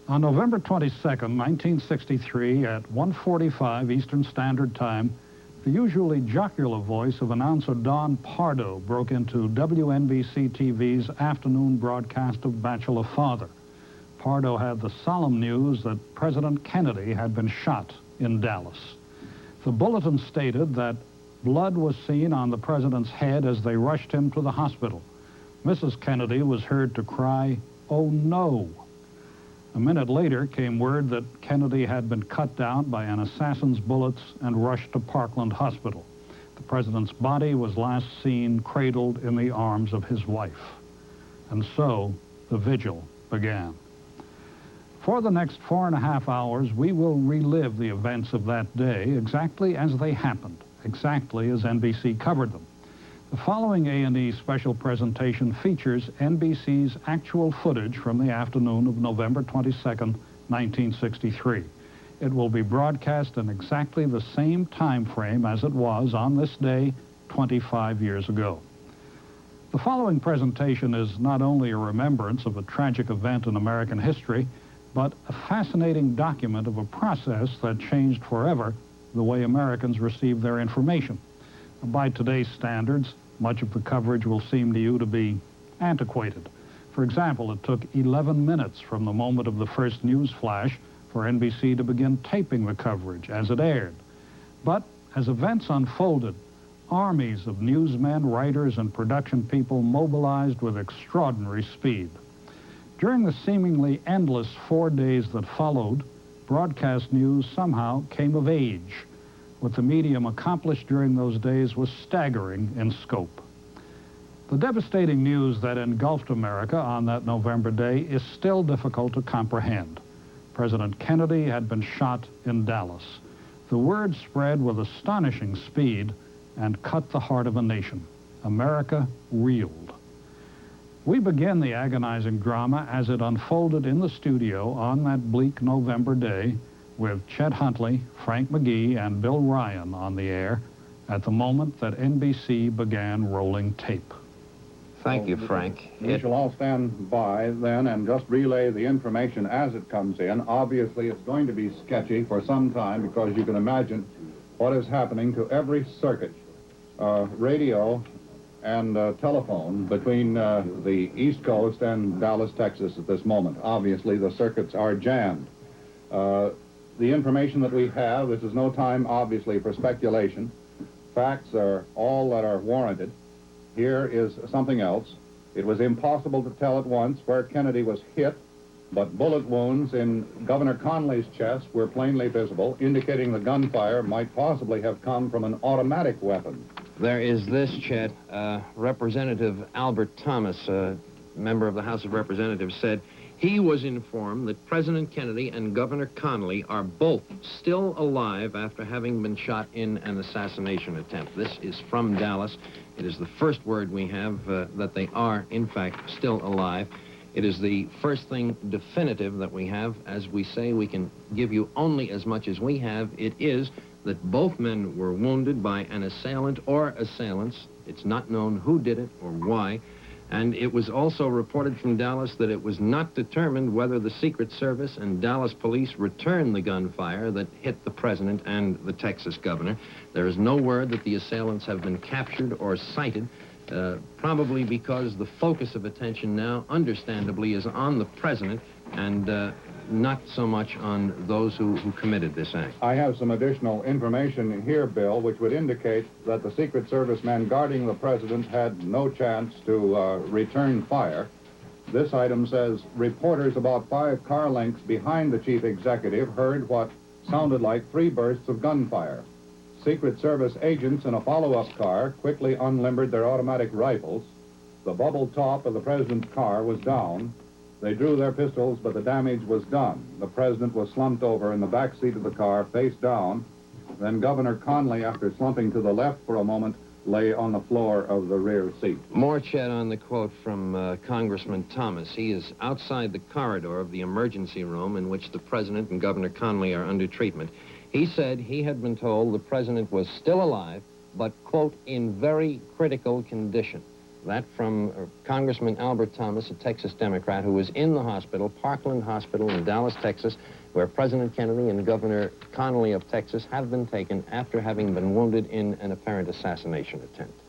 On November 22nd, 1963, at 1:45 Eastern Standard Time, the usually jocular voice of announcer Don Pardo broke into WNBC TV's afternoon broadcast of Bachelor Father. Pardo had the solemn news that President Kennedy had been shot in Dallas. The bulletin stated that blood was seen on the president's head as they rushed him to the hospital. Mrs. Kennedy was heard to cry, "Oh no!" A minute later came word that Kennedy had been cut down by an assassin's bullets and rushed to Parkland Hospital. The president's body was last seen cradled in the arms of his wife. And so the vigil began. For the next 4.5 hours, we will relive the events of that day exactly as they happened, exactly as NBC covered them. The following A&E special presentation features NBC's actual footage from the afternoon of November 22nd, 1963. It will be broadcast in exactly the same time frame as it was on this day 25 years ago. The following presentation is not only a remembrance of a tragic event in American history, but a fascinating document of a process that changed forever the way Americans receive their information. By today's standards, much of the coverage will seem to you to be antiquated. For example, it took 11 minutes from the moment of the first news flash for NBC to begin taping the coverage as it aired. But as events unfolded, armies of newsmen, writers, and production people mobilized with extraordinary speed. During the seemingly endless 4 days that followed, broadcast news somehow came of age. What the medium accomplished during those days was staggering in scope. The devastating news that engulfed America on that November day is still difficult to comprehend. President Kennedy had been shot in Dallas. The word spread with astonishing speed and cut the heart of a nation. America reeled. We begin the agonizing drama as it unfolded in the studio on that bleak November day, with Chet Huntley, Frank McGee, and Bill Ryan on the air at the moment that NBC began rolling tape. Thank you, Frank. We shall all stand by then and just relay the information as it comes in. Obviously, it's going to be sketchy for some time because you can imagine what is happening to every circuit, radio and telephone between the East Coast and Dallas, Texas at this moment. Obviously, the circuits are jammed. The information that we have, this is no time, obviously, for speculation. Facts are all that are warranted. Here is something else. It was impossible to tell at once where Kennedy was hit, but bullet wounds in Governor Conley's chest were plainly visible, indicating the gunfire might possibly have come from an automatic weapon. There is this, Chet. Representative Albert Thomas, a member of the House of Representatives, said he was informed that President Kennedy and Governor Conley are both still alive after having been shot in an assassination attempt. This is from Dallas. It is the first word we have that they are, in fact, still alive. It is the first thing definitive that we have. As we say, we can give you only as much as we have. It is that both men were wounded by an assailant or assailants. It's not known who did it or why. And it was also reported from Dallas that it was not determined whether the Secret Service and Dallas police returned the gunfire that hit the president and the Texas governor. There is no word that the assailants have been captured or cited, probably because the focus of attention now, understandably, is on the president and not so much on those who committed this act. I have some additional information here, Bill, which would indicate that the Secret Service men guarding the president had no chance to return fire. This item says, reporters about 5 car lengths behind the chief executive heard what sounded like 3 bursts of gunfire. Secret Service agents in a follow-up car quickly unlimbered their automatic rifles. The bubble top of the president's car was down. They drew their pistols, but the damage was done. The president was slumped over in the back seat of the car, face down. Then Governor Conley, after slumping to the left for a moment, lay on the floor of the rear seat. More, Chet, on the quote from Congressman Thomas. He is outside the corridor of the emergency room in which the president and Governor Conley are under treatment. He said he had been told the president was still alive, but, quote, in very critical condition. That from Congressman Albert Thomas, a Texas Democrat, who was in the hospital, Parkland Hospital in Dallas, Texas, where President Kennedy and Governor Connally of Texas have been taken after having been wounded in an apparent assassination attempt.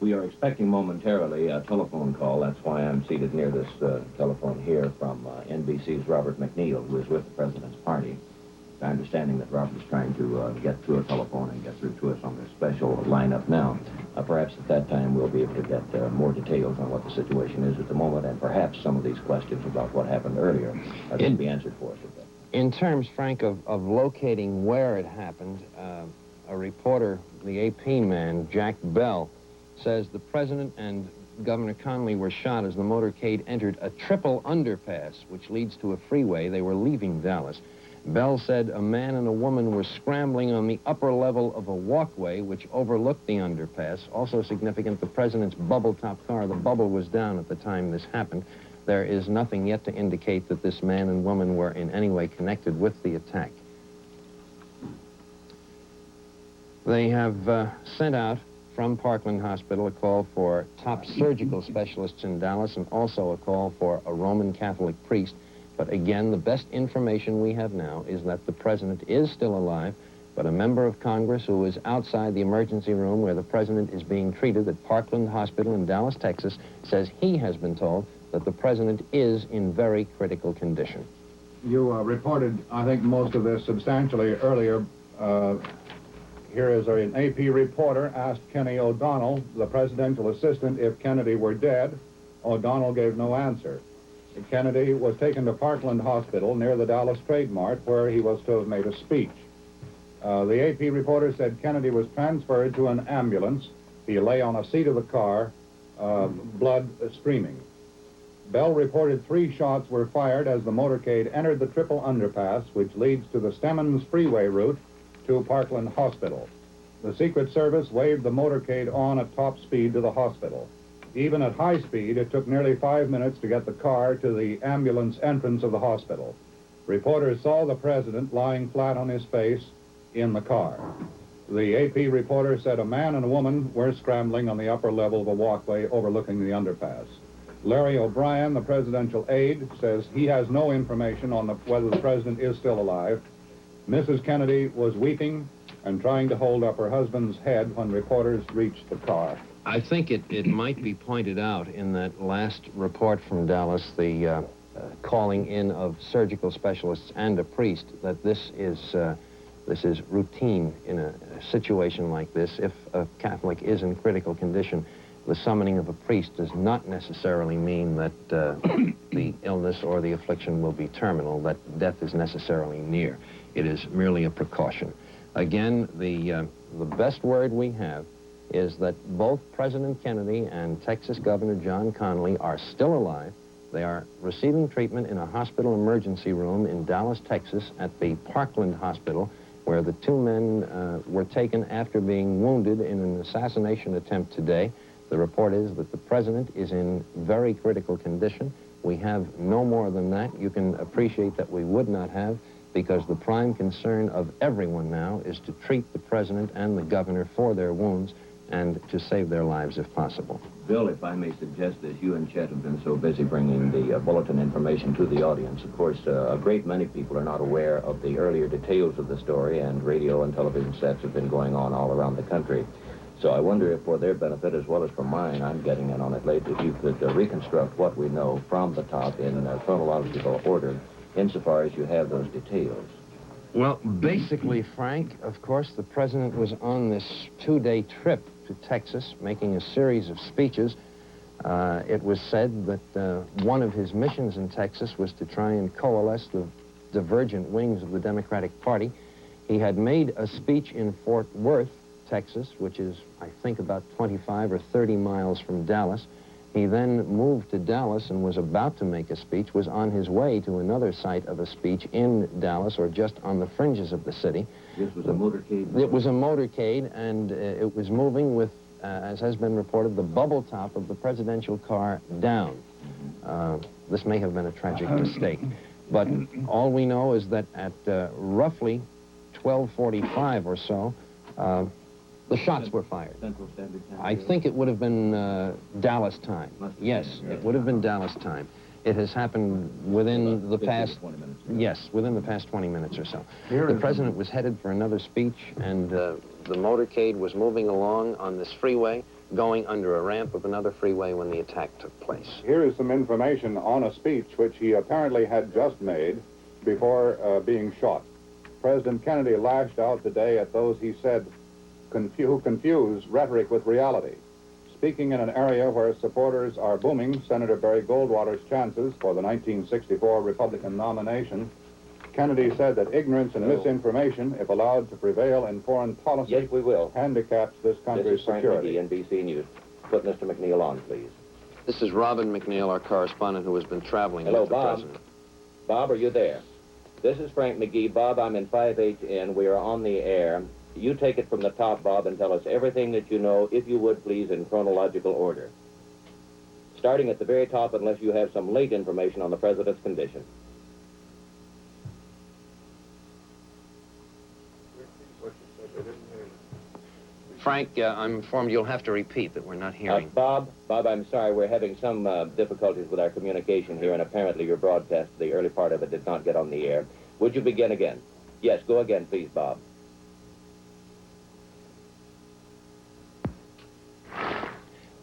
We are expecting momentarily a telephone call. That's why I'm seated near this telephone here from NBC's Robert McNeil, who is with the President's party. It's my understanding that Robert is trying to get through a telephone and get through to us on this special lineup now. Perhaps at that time we'll be able to get more details on what the situation is at the moment, and perhaps some of these questions about what happened earlier can be answered for us a bit. In terms, Frank, of locating where it happened, a reporter, the AP man, Jack Bell, says the President and Governor Connally were shot as the motorcade entered a triple underpass, which leads to a freeway. They were leaving Dallas. Bell said a man and a woman were scrambling on the upper level of a walkway which overlooked the underpass. Also significant, the President's bubble-top car, the bubble was down at the time this happened. There is nothing yet to indicate that this man and woman were in any way connected with the attack. They have sent out from Parkland Hospital a call for top surgical specialists in Dallas and also a call for a Roman Catholic priest. But again, the best information we have now is that the President is still alive, but a member of Congress who is outside the emergency room where the President is being treated at Parkland Hospital in Dallas, Texas, says he has been told that the President is in very critical condition. You reported, I think, most of this substantially earlier. Here is an AP reporter asked Kenny O'Donnell, the presidential assistant, if Kennedy were dead. O'Donnell gave no answer. Kennedy was taken to Parkland Hospital near the Dallas Trade Mart, where he was to have made a speech. The AP reporter said Kennedy was transferred to an ambulance. He lay on a seat of the car, blood streaming. Bell reported 3 shots were fired as the motorcade entered the triple underpass, which leads to the Stemmons Freeway route to Parkland Hospital. The Secret Service waved the motorcade on at top speed to the hospital. Even at high speed, it took nearly 5 minutes to get the car to the ambulance entrance of the hospital. Reporters saw the President lying flat on his face in the car. The AP reporter said a man and a woman were scrambling on the upper level of a walkway overlooking the underpass. Larry O'Brien, the presidential aide, says he has no information on whether the President is still alive. Mrs. Kennedy was weeping and trying to hold up her husband's head when reporters reached the car. I think it might be pointed out in that last report from Dallas, the calling in of surgical specialists and a priest, that this is routine in a situation like this. If a Catholic is in critical condition, the summoning of a priest does not necessarily mean that the illness or the affliction will be terminal, that death is necessarily near. It is merely a precaution. Again, the best word we have is that both President Kennedy and Texas Governor John Connally are still alive. They are receiving treatment in a hospital emergency room in Dallas, Texas, at the Parkland Hospital, where the 2 men were taken after being wounded in an assassination attempt today. The report is that the President is in very critical condition. We have no more than that. You can appreciate that we would not have, because the prime concern of everyone now is to treat the President and the Governor for their wounds and to save their lives if possible. Bill, if I may suggest, as you and Chet have been so busy bringing the bulletin information to the audience, of course, a great many people are not aware of the earlier details of the story, and radio and television sets have been going on all around the country. So I wonder if for their benefit as well as for mine, I'm getting in on it late, if you could reconstruct what we know from the top in chronological order, insofar as you have those details. Well, basically, Frank, of course, the President was on this 2-day trip to Texas, making a series of speeches. It was said that one of his missions in Texas was to try and coalesce the divergent wings of the Democratic Party. He had made a speech in Fort Worth, Texas, which is, I think, about 25 or 30 miles from Dallas. He then moved to Dallas and was about to make a speech, was on his way to another site of a speech in Dallas, or just on the fringes of the city. This was a motorcade? It was a motorcade, and it was moving with, as has been reported, the bubble top of the presidential car down. This may have been a tragic mistake. But all we know is that at roughly 12:45 or so, The shots were fired. Central Standard Time. I think it would have been Dallas time. Yes, it would have been Dallas time. It has happened within the past... 20 minutes. Yes, within the past 20 minutes or so. The president was headed for another speech, and the motorcade was moving along on this freeway, going under a ramp of another freeway when the attack took place. Here is some information on a speech which he apparently had just made before being shot. President Kennedy lashed out today at those he said who confuse rhetoric with reality. Speaking in an area where supporters are booming Senator Barry Goldwater's chances for the 1964 Republican nomination, Kennedy said that ignorance and misinformation, if allowed to prevail in foreign policy, Yes, we will. handicaps this This country's is Frank security. McGee, NBC News. Put Mr. McNeil on, please. This is Robin McNeil, our correspondent, who has been traveling Hello, with the Bob. president. Bob, are you there? This is Frank McGee. Bob, I'm in 5HN. We are on the air. You take it from the top, Bob, and tell us everything that you know, if you would, please, in chronological order. Starting at the very top, unless you have some late information on the president's condition. Frank, I'm informed you'll have to repeat that we're not hearing. Bob, I'm sorry. We're having some difficulties with our communication here, and apparently your broadcast, the early part of it, did not get on the air. Would you begin again? Yes, go again, please, Bob.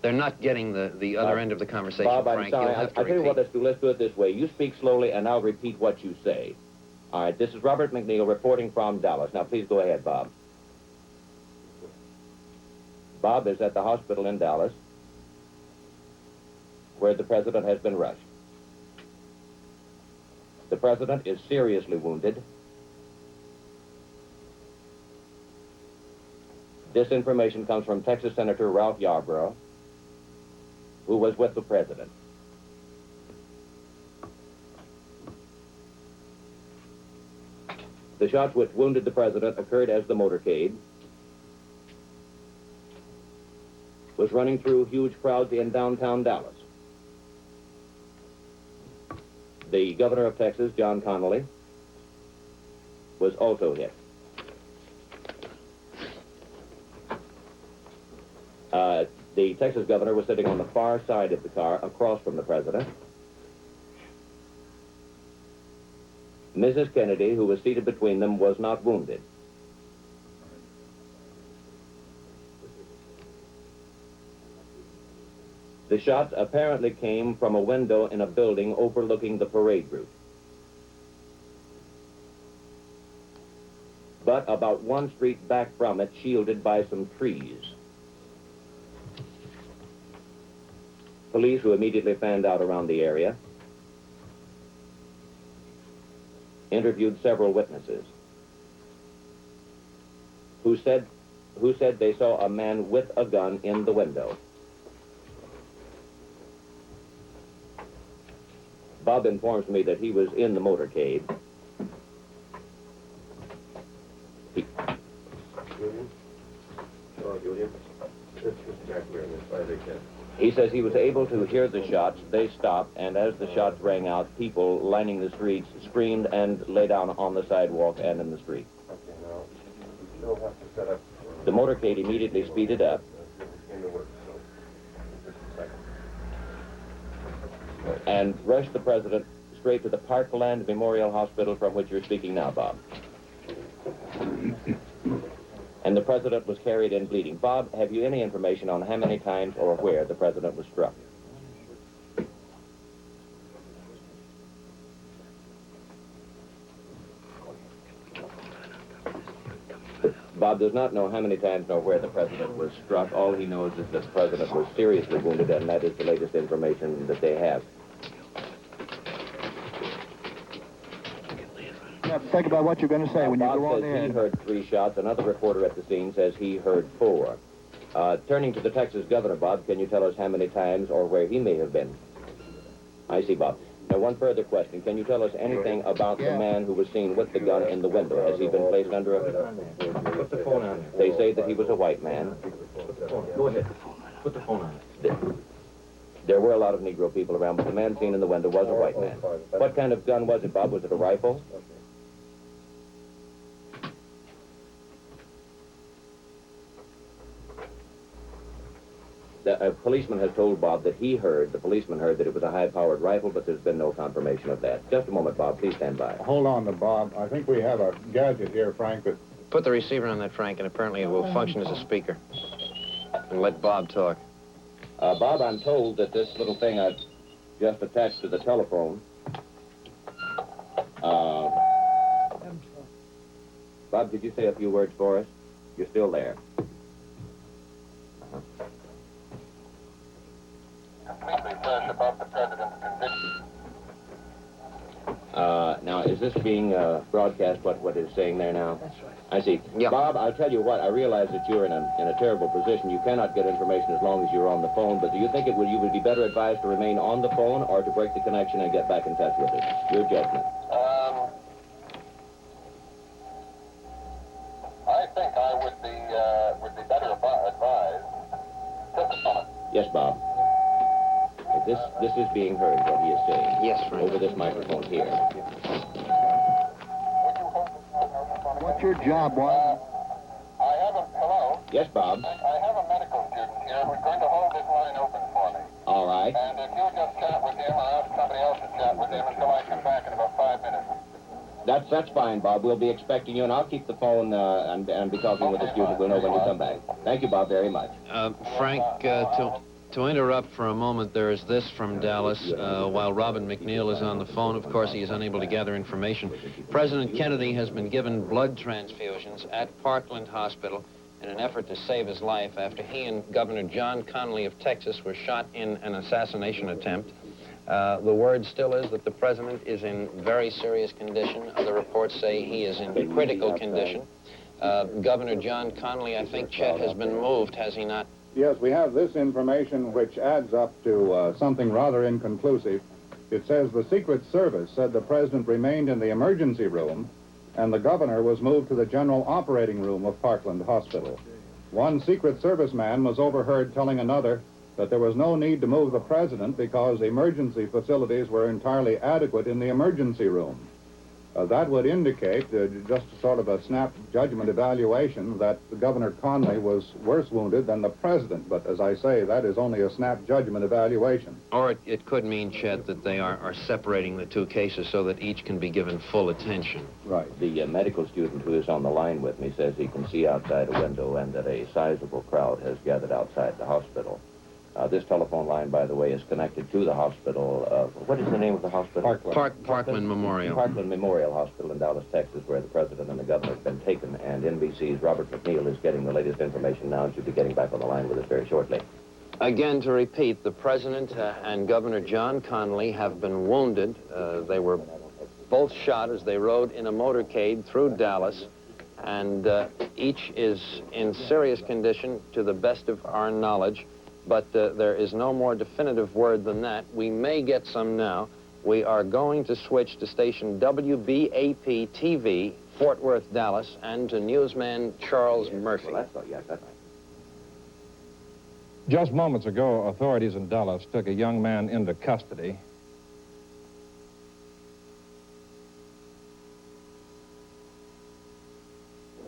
They're not getting the other end of the conversation, Bob, I'm Frank. sorry. You'll have to I'll tell you what, repeat. let's do it this way. You speak slowly, and I'll repeat what you say. All right, this is Robert McNeil reporting from Dallas. Now, please go ahead, Bob. Bob is at the hospital in Dallas, where the president has been rushed. The president is seriously wounded. This information comes from Texas Senator Ralph Yarborough, who was with the president. The shots which wounded the president occurred as the motorcade was running through huge crowds in downtown Dallas. The governor of Texas, John Connally, was also hit. The Texas governor was sitting on the far side of the car, across from the president. Mrs. Kennedy, who was seated between them, was not wounded. The shots apparently came from a window in a building overlooking the parade route. But about one street back from it, shielded by some trees. Police, who immediately fanned out around the area, interviewed several witnesses who said they saw a man with a gun in the window. Bob informs me that he was in the motorcade. He says he was able to hear the shots. They stopped, and as the shots rang out, people lining the streets screamed and lay down on the sidewalk and in the street. The motorcade immediately speeded up. And rushed the president straight to the Parkland Memorial Hospital, from which you're speaking now, Bob. And the president was carried in bleeding. Bob, have you any information on how many times or where the president was struck? Bob does not know how many times nor where the president was struck. All he knows is that the president was seriously wounded, and that is the latest information that they have. Think about what you're going to say when you Bob go on says there. he heard 3 shots. Another reporter at the scene says he heard 4. Turning to the Texas governor, Bob, can you tell us how many times or where he may have been? I see, Bob. Now, one further question. Can you tell us anything about the man who was seen with the gun in the window? Has he been placed under a... Put the phone on. They say that he was a white man. Go ahead. Put the phone on. There were a lot of Negro people around, but the man seen in the window was a white man. What kind of gun was it, Bob? Was it a rifle? A policeman has told Bob that the policeman heard that it was a high-powered rifle, but there's been no confirmation of that. Just a moment, Bob. Please stand by. Hold on, Bob. I think we have a gadget here, Frank, that... Put the receiver on that, Frank, and apparently it will function as a speaker. And let Bob talk. Bob, I'm told that this little thing I've just attached to the telephone... Bob, could you say a few words for us? You're still there. Completely fresh about the president's conviction. Now, is this being broadcast, what is saying there now? That's right. I see. Yeah. Bob, I'll tell you what, I realize that you're in a terrible position. You cannot get information as long as you're on the phone, but do you think you would be better advised to remain on the phone or to break the connection and get back in touch with us? Your judgment. I think I would be better advised. Just a moment. Yes, Bob. This is being heard, what he is saying. Yes, Frank. Over this microphone here. Would you hold this line open for me? What's your job, Warren? I have a... Hello? Yes, Bob. I have a medical student here who's going to hold this line open for me. All right. And if you'll just chat with him or ask somebody else to chat with him until I come back in about 5 minutes. That's fine, Bob. We'll be expecting you, and I'll keep the phone and be talking with the student. We'll know when you come back. Thank you, Bob, very much. Frank, to interrupt for a moment, there is this from Dallas. While Robin McNeil is on the phone, of course, he is unable to gather information. President Kennedy has been given blood transfusions at Parkland Hospital in an effort to save his life after he and Governor John Connally of Texas were shot in an assassination attempt. The word still is that the president is in very serious condition. Other reports say he is in critical condition. Governor John Connally, I think, Chet, has been moved, has he not? Yes, we have this information which adds up to something rather inconclusive. It says the Secret Service said the president remained in the emergency room and the governor was moved to the general operating room of Parkland Hospital. One Secret Service man was overheard telling another that there was no need to move the president because emergency facilities were entirely adequate in the emergency room. That would indicate, just sort of a snap judgment evaluation, that Governor Connally was worse wounded than the president. But as I say, that is only a snap judgment evaluation. Or it could mean, Chet, that they are separating the two cases so that each can be given full attention. Right. The medical student who is on the line with me says he can see outside a window and that a sizable crowd has gathered outside the hospital. This telephone line, by the way, is connected to the hospital. What is the name of the hospital? Parkland Memorial. Parkland Memorial Hospital in Dallas, Texas, where the president and the governor have been taken. And NBC's Robert McNeil is getting the latest information now and should be getting back on the line with us very shortly. Again, to repeat, the president and Governor John Connally have been wounded. They were both shot as they rode in a motorcade through Dallas. And each is in serious condition to the best of our knowledge. But there is no more definitive word than that. We may get some now. We are going to switch to station WBAP-TV, Fort Worth, Dallas, and to newsman Charles Murphy. Well, that's right. Just moments ago, authorities in Dallas took a young man into custody.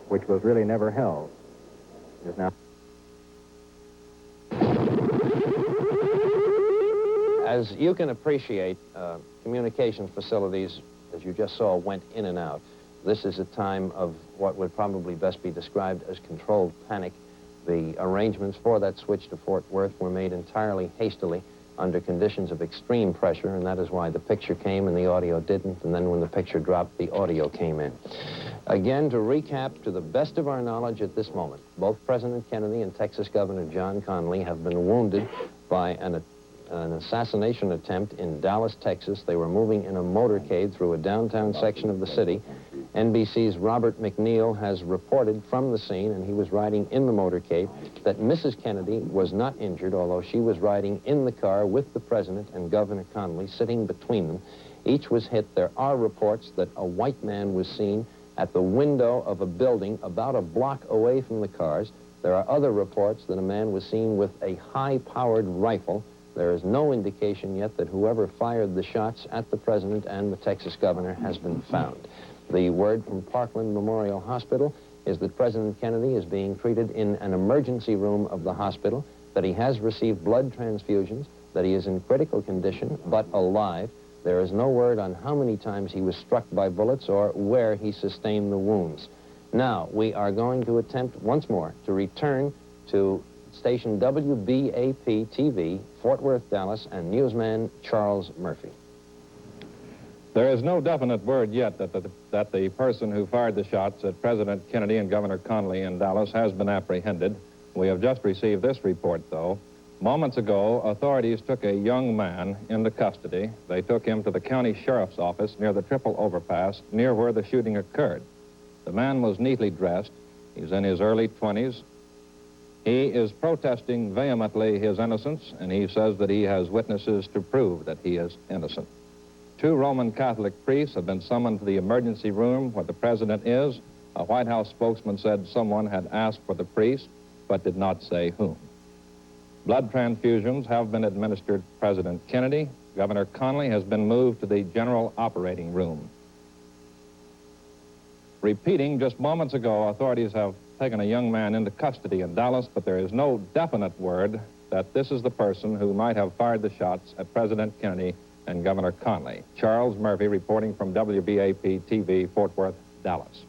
Which was really never held. It is now. As you can appreciate, communication facilities, as you just saw, went in and out. This is a time of what would probably best be described as controlled panic. The arrangements for that switch to Fort Worth were made entirely hastily under conditions of extreme pressure, and that is why the picture came and the audio didn't, and then when the picture dropped, the audio came in. Again, to recap, to the best of our knowledge at this moment, both President Kennedy and Texas Governor John Connally have been wounded by an assassination attempt in Dallas, Texas. They were moving in a motorcade through a downtown section of the city. NBC's Robert McNeil has reported from the scene, and he was riding in the motorcade, that Mrs. Kennedy was not injured, although she was riding in the car with the president and Governor Connally sitting between them. Each was hit. There are reports that a white man was seen at the window of a building about a block away from the cars. There are other reports that a man was seen with a high-powered rifle. There is no indication yet that whoever fired the shots at the president and the Texas governor has been found. The word from Parkland Memorial Hospital is that President Kennedy is being treated in an emergency room of the hospital, that he has received blood transfusions, that he is in critical condition but alive. There is no word on how many times he was struck by bullets or where he sustained the wounds. Now, we are going to attempt once more to return to station WBAP-TV, Fort Worth, Dallas, and newsman Charles Murphy. There is no definite word yet that the person who fired the shots at President Kennedy and Governor Connally in Dallas has been apprehended. We have just received this report, though. Moments ago, authorities took a young man into custody. They took him to the county sheriff's office near the Triple Overpass, near where the shooting occurred. The man was neatly dressed. He's in his early 20s. He is protesting vehemently his innocence, and he says that he has witnesses to prove that he is innocent. 2 Roman Catholic priests have been summoned to the emergency room where the president is. A White House spokesman said someone had asked for the priest, but did not say whom. Blood transfusions have been administered to President Kennedy. Governor Connally has been moved to the general operating room. Repeating, just moments ago, authorities have taken a young man into custody in Dallas, but there is no definite word that this is the person who might have fired the shots at President Kennedy and Governor Connally. Charles Murphy reporting from WBAP-TV, Fort Worth, Dallas.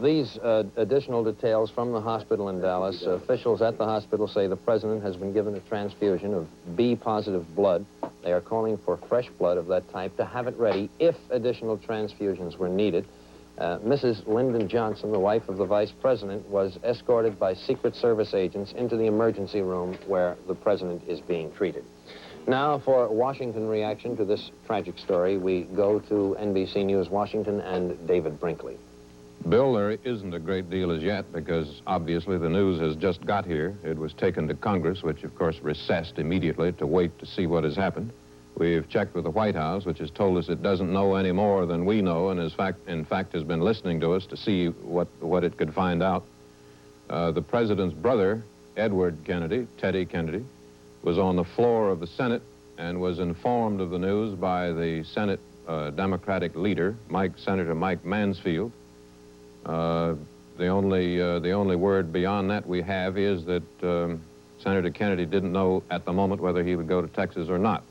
These additional details from the hospital in Dallas. Officials at the hospital say the president has been given a transfusion of B-positive blood. They are calling for fresh blood of that type to have it ready if additional transfusions were needed. Mrs. Lyndon Johnson, the wife of the vice president, was escorted by Secret Service agents into the emergency room where the president is being treated. Now, for Washington reaction to this tragic story, we go to NBC News Washington and David Brinkley. Bill, there isn't a great deal as yet because obviously the news has just got here. It was taken to Congress, which of course recessed immediately to wait to see what has happened. We've checked with the White House, which has told us it doesn't know any more than we know and in fact has been listening to us to see what it could find out. The president's brother, Edward Kennedy, Teddy Kennedy, was on the floor of the Senate and was informed of the news by the Senate Democratic leader, Senator Mike Mansfield. The only word beyond that we have is that Senator Kennedy didn't know at the moment whether he would go to Texas or not.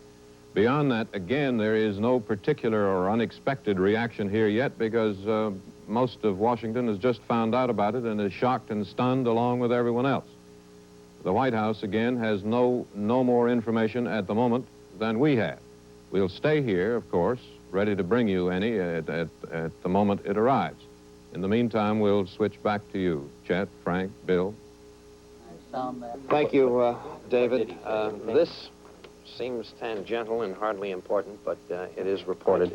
Beyond that, again, there is no particular or unexpected reaction here yet because most of Washington has just found out about it and is shocked and stunned along with everyone else. The White House, again, has no more information at the moment than we have. We'll stay here, of course, ready to bring you any at the moment it arrives. In the meantime, we'll switch back to you, Chet, Frank, Bill. Thank you, David. This seems tangential and hardly important, but it is reported.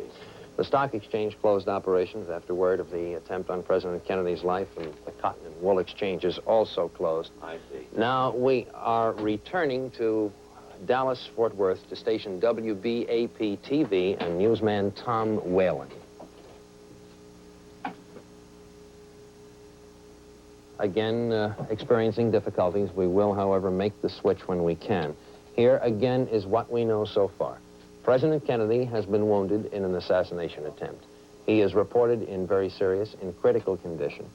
The stock exchange closed operations after word of the attempt on President Kennedy's life, and the cotton and wool exchanges also closed. I see. Now we are returning to Dallas, Fort Worth, to station WBAP-TV and newsman Tom Whalen. Again, experiencing difficulties. We will, however, make the switch when we can. Here, again, is what we know so far. President Kennedy has been wounded in an assassination attempt. He is reported in very serious, in critical condition.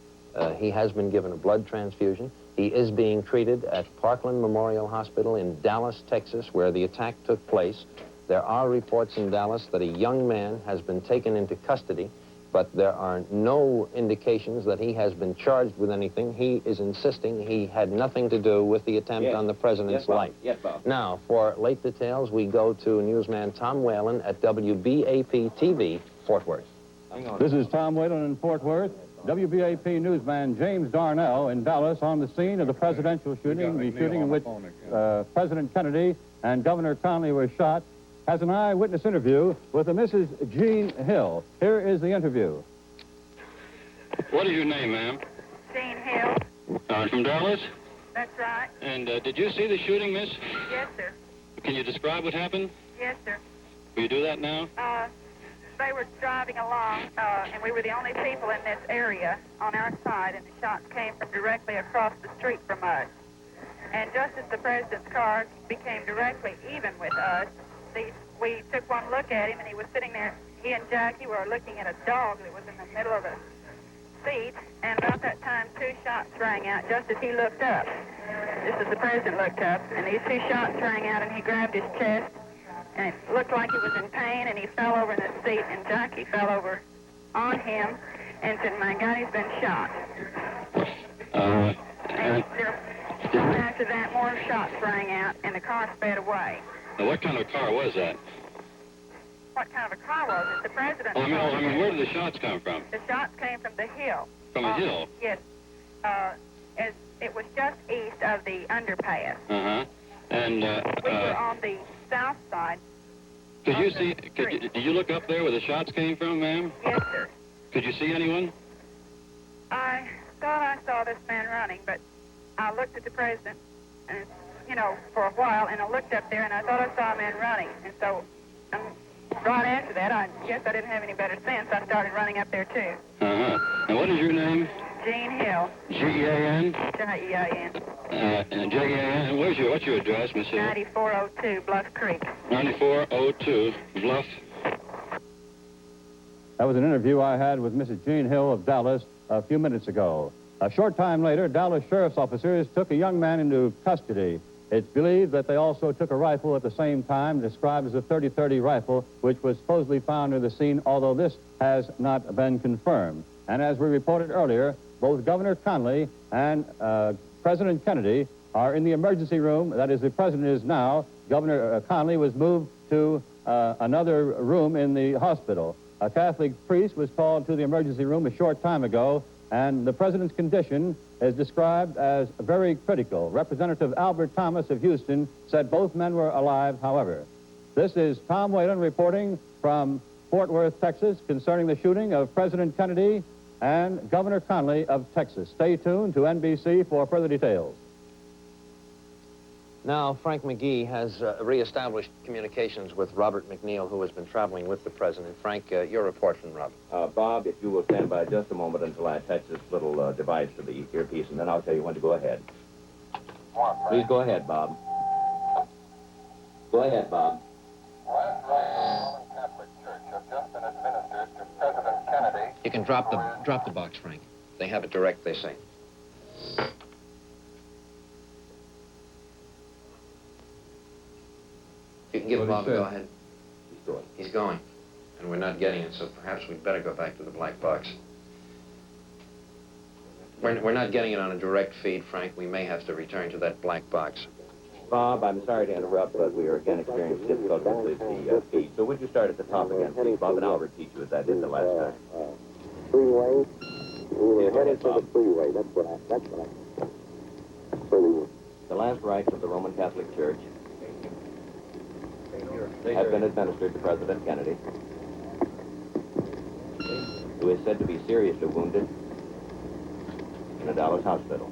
He has been given a blood transfusion. He is being treated at Parkland Memorial Hospital in Dallas, Texas, where the attack took place. There are reports in Dallas that a young man has been taken into custody, but there are no indications that he has been charged with anything. He is insisting he had nothing to do with the attempt on the president's life. Yes, Bob. Now, for late details, we go to newsman Tom Whalen at WBAP-TV, Fort Worth. This is Tom Whalen in Fort Worth. WBAP newsman James Darnell in Dallas on the scene of the presidential shooting, the shooting in which President Kennedy and Governor Connally were shot, has an eyewitness interview with a Mrs. Jean Hill. Here is the interview. What is your name, ma'am? Jean Hill. From Dallas? That's right. And did you see the shooting, miss? Yes, sir. Can you describe what happened? Yes, sir. Will you do that now? They were driving along, and we were the only people in this area on our side, and the shots came from directly across the street from us. And just as the president's car became directly even with us, we took one look at him, and he was sitting there. He and Jackie were looking at a dog that was in the middle of the seat, and about that time, 2 shots rang out just as he looked up. Just as the president looked up, and these 2 shots rang out, and he grabbed his chest, and it looked like he was in pain, and he fell over in the seat, and Jackie fell over on him and said, "My God, he's been shot." And after that, more shots rang out, and the car sped away. Now, what kind of a car was that? What kind of a car was it? The president's Oh, car. I mean, where did the shots come from? The shots came from the hill. From a hill? Yes. As it was just east of the underpass. Uh-huh. And, We were on the south side. could you of the see, street. did you look up there where the shots came from, ma'am? Yes, sir. Could you see anyone? I thought I saw this man running, but I looked at the president, and for a while, and I looked up there, and I thought I saw a man running, and so right after that, I guess I didn't have any better sense. I started running up there too. Uh-huh. And what is your name? Jean Hill, G-E-A-N? J-E-A-N, And J-E-A-N. And what's your address, Miss Hill? 9402 Bluff Creek. 9402 Bluff. That was an interview I had with Mrs. Jean Hill of Dallas a few minutes ago. A short time later, Dallas sheriff's officers took a young man into custody. It's believed that they also took a rifle at the same time, described as a .30-30 rifle, which was supposedly found near the scene, although this has not been confirmed. And as we reported earlier, both Governor Connally and President Kennedy are in the emergency room. That is, the president is now. Governor Connally was moved to another room in the hospital. A Catholic priest was called to the emergency room a short time ago, and the president's condition is described as very critical. Representative Albert Thomas of Houston said both men were alive, however. This is Tom Whalen reporting from Fort Worth, Texas, concerning the shooting of President Kennedy and Governor Connally of Texas. Stay tuned to NBC for further details. Now, Frank McGee has reestablished communications with Robert McNeil, who has been traveling with the president. Frank, your report from Robert. Bob, if you will stand by just a moment until I attach this little device to the earpiece, and then I'll tell you when to go ahead. Please go ahead, Bob. Go ahead, Bob. Last rites of the Roman Catholic Church have just been administered to President Kennedy. You can drop the box, Frank. They have it direct, they say. You can give Bob a go ahead. He's going. He's going. And we're not getting it, so perhaps we'd better go back to the black box. We're not getting it on a direct feed, Frank. We may have to return to that black box. Bob, I'm sorry to interrupt, but we are again experiencing difficulties with the feed. So would you start at the top again, please, Bob, and I'll repeat you as I did the last time. Freeway. We're headed to the freeway. That's what The last rites of the Roman Catholic Church have been administered to President Kennedy, who is said to be seriously wounded in a Dallas hospital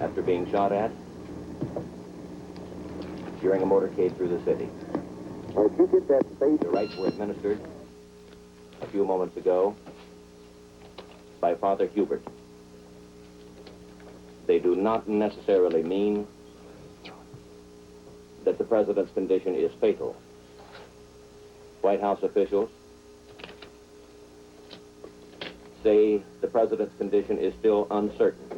after being shot at during a motorcade through the city. If you get that space. The rites were administered a few moments ago by Father Hubert. They do not necessarily mean that the president's condition is fatal. White House officials say the president's condition is still uncertain.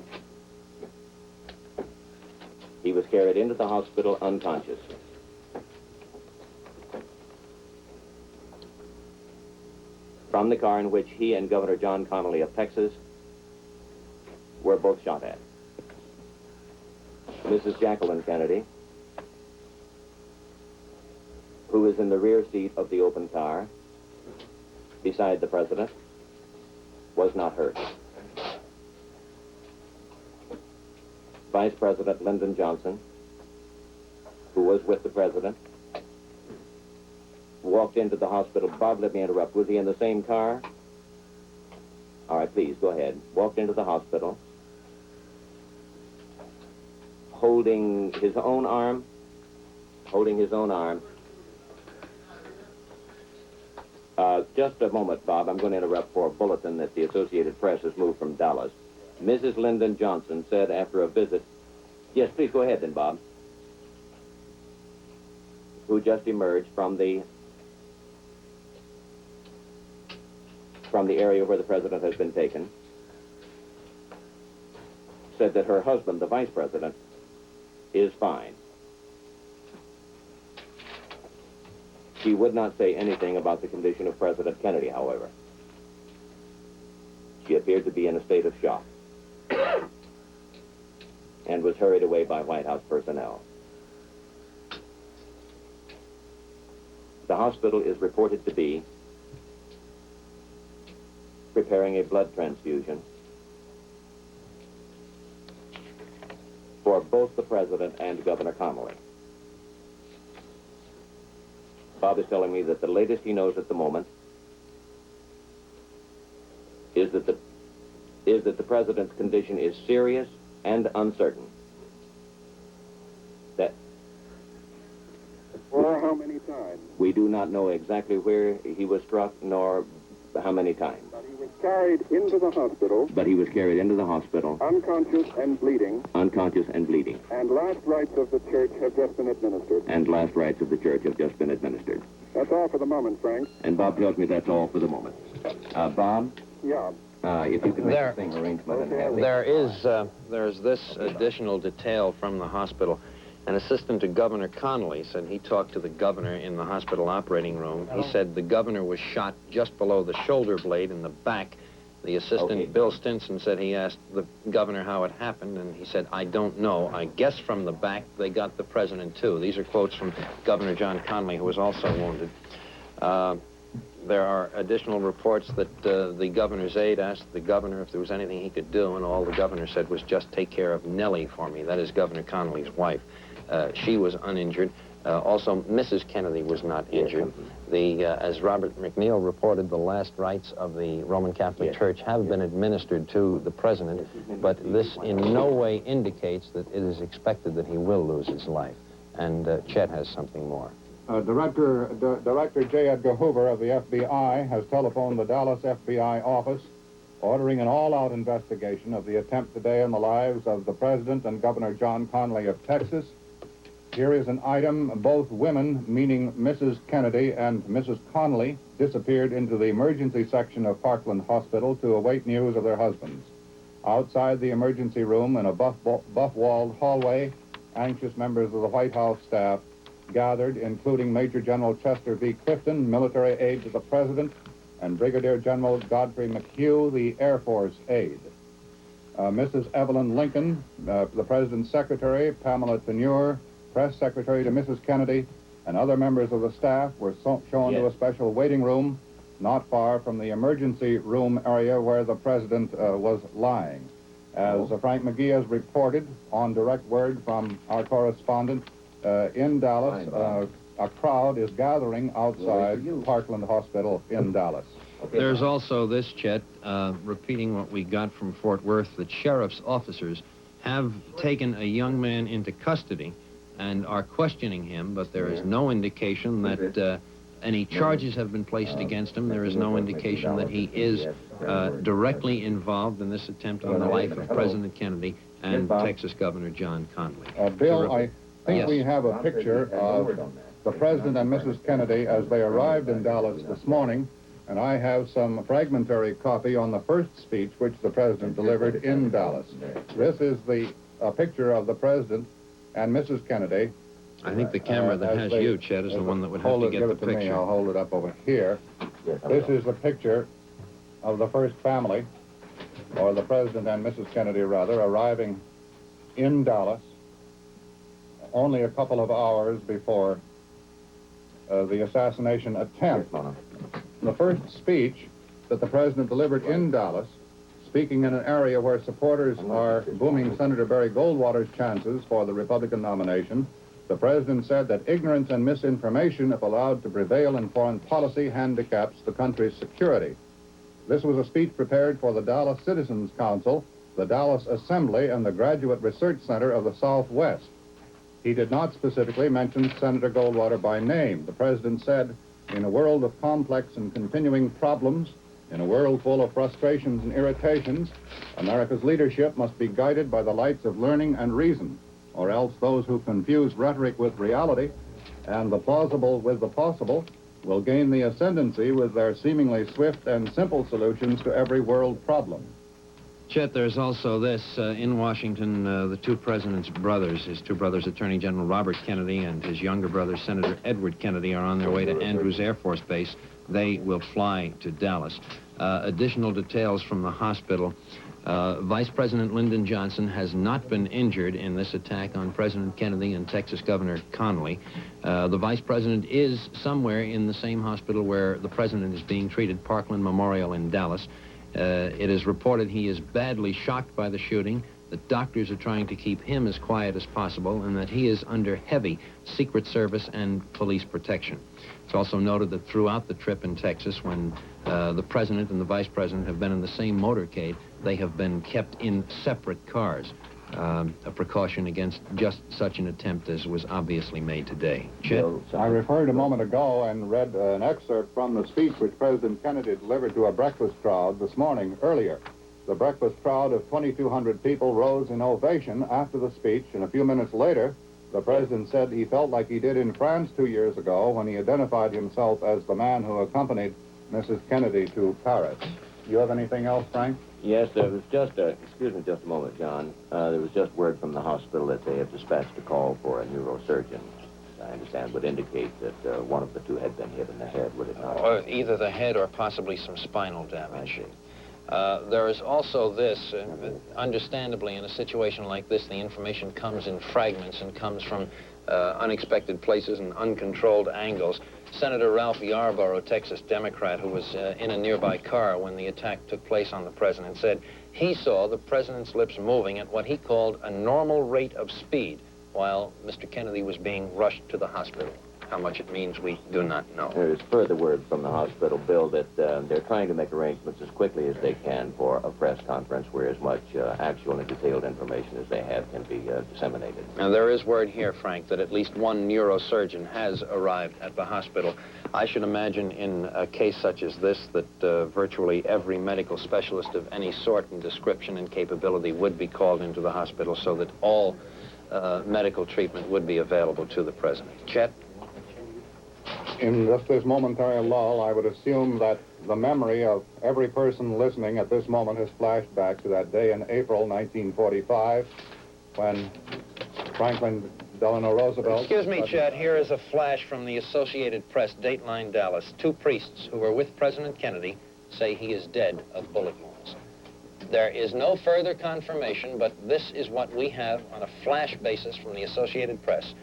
He was carried into the hospital unconscious. From the car in which he and Governor John Connally of Texas were both shot at. Mrs. Jacqueline Kennedy, who is in the rear seat of the open car beside the president, was not hurt. Vice President Lyndon Johnson, who was with the president, walked into the hospital. Bob, let me interrupt. Was he in the same car? All right, please, go ahead. Walked into the hospital, holding his own arm. Just a moment, Bob. I'm going to interrupt for a bulletin that the Associated Press has moved from Dallas. Mrs. Lyndon Johnson said after a visit... Yes, please go ahead then, Bob. Who just emerged from the from the area where the president has been taken, said that her husband, the vice president, is fine. She would not say anything about the condition of President Kennedy, however. She appeared to be in a state of shock and was hurried away by White House personnel. The hospital is reported to be preparing a blood transfusion for both the president and Governor Connally. Bob is telling me that the latest he knows at the moment is that the president's condition is serious and uncertain. That Or how many times? we do not know exactly where he was struck nor how many times. But he was carried into the hospital, But he was carried into the hospital, unconscious and bleeding, unconscious and bleeding, and last rites of the church have just been administered. and last rites of the church have just been administered. That's all for the moment, Frank. And Bob tells me that's all for the moment. Bob, Yeah. if you could make There- the thing arrangement and Okay. have the... There's this additional detail from the hospital. An assistant to Governor Connally said he talked to the governor in the hospital operating room. He said the governor was shot just below the shoulder blade in the back. The assistant, Okay. Bill Stinson, said he asked the governor how it happened, and he said, I don't know. I guess from the back they got the president, too. These are quotes from Governor John Connally, who was also wounded. There are additional reports that the governor's aide asked the governor if there was anything he could do, and all the governor said was just take care of Nellie for me. That is Governor Connally's wife. She was uninjured. Also, Mrs. Kennedy was not injured. As Robert McNeil reported, the last rites of the Roman Catholic Church have been administered to the president, but this in no way indicates that it is expected that he will lose his life. And Chet has something more. Director J. Edgar Hoover of the FBI has telephoned the Dallas FBI office ordering an all-out investigation of the attempt today on the lives of the President and Governor John Connally of Texas. Here is an item. Both women, meaning Mrs. Kennedy and Mrs. Connally, disappeared into the emergency section of Parkland Hospital to await news of their husbands. Outside the emergency room in a buff-walled hallway, anxious members of the White House staff gathered, including Major General Chester V. Clifton, military aide to the President, and Brigadier General Godfrey McHugh, the Air Force aide. Mrs. Evelyn Lincoln, the President's secretary, Pamela Tenure, press secretary to Mrs. Kennedy, and other members of the staff were shown to a special waiting room not far from the emergency room area where the President was lying. As Frank McGee has reported on direct word from our correspondent in Dallas, a crowd is gathering outside Parkland Hospital in Dallas. There's also this, Chet, repeating what we got from Fort Worth, that sheriff's officers have taken a young man into custody and are questioning him, but there is no indication that any charges have been placed against him. There is no indication that he is directly involved in this attempt on the life of President Kennedy and Texas Governor John Connally. Bill, I think we have a picture of the President and Mrs. Kennedy as they arrived in Dallas this morning, and I have some fragmentary copy on the first speech which the President delivered in Dallas. This is a picture of the President and Mrs. Kennedy. I think the camera that has you, Chet, is the one that would have to get the Me. picture. I'll hold it up over here. This is the picture of the first family, or the President and Mrs. Kennedy, rather, arriving in Dallas only a couple of hours before the assassination attempt. The first speech that the President delivered in Dallas, speaking in an area where supporters are booming Senator Barry Goldwater's chances for the Republican nomination, the President said that ignorance and misinformation, if allowed to prevail in foreign policy, handicaps the country's security. This was a speech prepared for the Dallas Citizens Council, the Dallas Assembly, and the Graduate Research Center of the Southwest. He did not specifically mention Senator Goldwater by name. The President said, in a world of complex and continuing problems, in a world full of frustrations and irritations, America's leadership must be guided by the lights of learning and reason, or else those who confuse rhetoric with reality and the plausible with the possible will gain the ascendancy with their seemingly swift and simple solutions to every world problem. Chet, there's also this. In Washington, the two president's brothers, his two brothers, Attorney General Robert Kennedy and his younger brother, Senator Edward Kennedy, are on their way to Andrews Air Force Base. They will fly to Dallas. Additional details from the hospital. Vice President Lyndon Johnson has not been injured in this attack on President Kennedy and Texas Governor Connally. The vice president is somewhere in the same hospital where the president is being treated, Parkland Memorial in Dallas. It is reported he is badly shocked by the shooting, that doctors are trying to keep him as quiet as possible, and that he is under heavy Secret Service and police protection. It's also noted that throughout the trip in Texas, when the president and the vice president have been in the same motorcade, they have been kept in separate cars, a precaution against just such an attempt as was obviously made today. Chet? I referred a moment ago and read an excerpt from the speech which President Kennedy delivered to a breakfast crowd this morning earlier. The breakfast crowd of 2,200 people rose in ovation after the speech, and a few minutes later, the president said he felt like he did in France 2 years ago when he identified himself as the man who accompanied Mrs. Kennedy to Paris. You have anything else, Frank? Yes, there was just excuse me just a moment, John. There was just word from the hospital that they have dispatched a call for a neurosurgeon. I understand would indicate that one of the two had been hit in the head, would it not? Or either the head or possibly some spinal damage. There is also this, understandably, in a situation like this, the information comes in fragments and comes from unexpected places and uncontrolled angles. Senator Ralph Yarborough, Texas Democrat, who was in a nearby car when the attack took place on the president, said he saw the president's lips moving at what he called a normal rate of speed while Mr. Kennedy was being rushed to the hospital. How much it means, we do not know. There is further word from the hospital, Bill, that they're trying to make arrangements as quickly as they can for a press conference where as much actual and detailed information as they have can be disseminated. Now, there is word here, Frank, that at least one neurosurgeon has arrived at the hospital. I should imagine in a case such as this that virtually every medical specialist of any sort and description and capability would be called into the hospital so that all medical treatment would be available to the president. Chet? In just this momentary lull, I would assume that the memory of every person listening at this moment has flashed back to that day in April 1945 when Franklin Delano Roosevelt... Excuse me, Chet. Here is a flash from the Associated Press, Dateline Dallas. Two priests who were with President Kennedy say he is dead of bullet wounds. There is no further confirmation, but this is what we have on a flash basis from the Associated Press.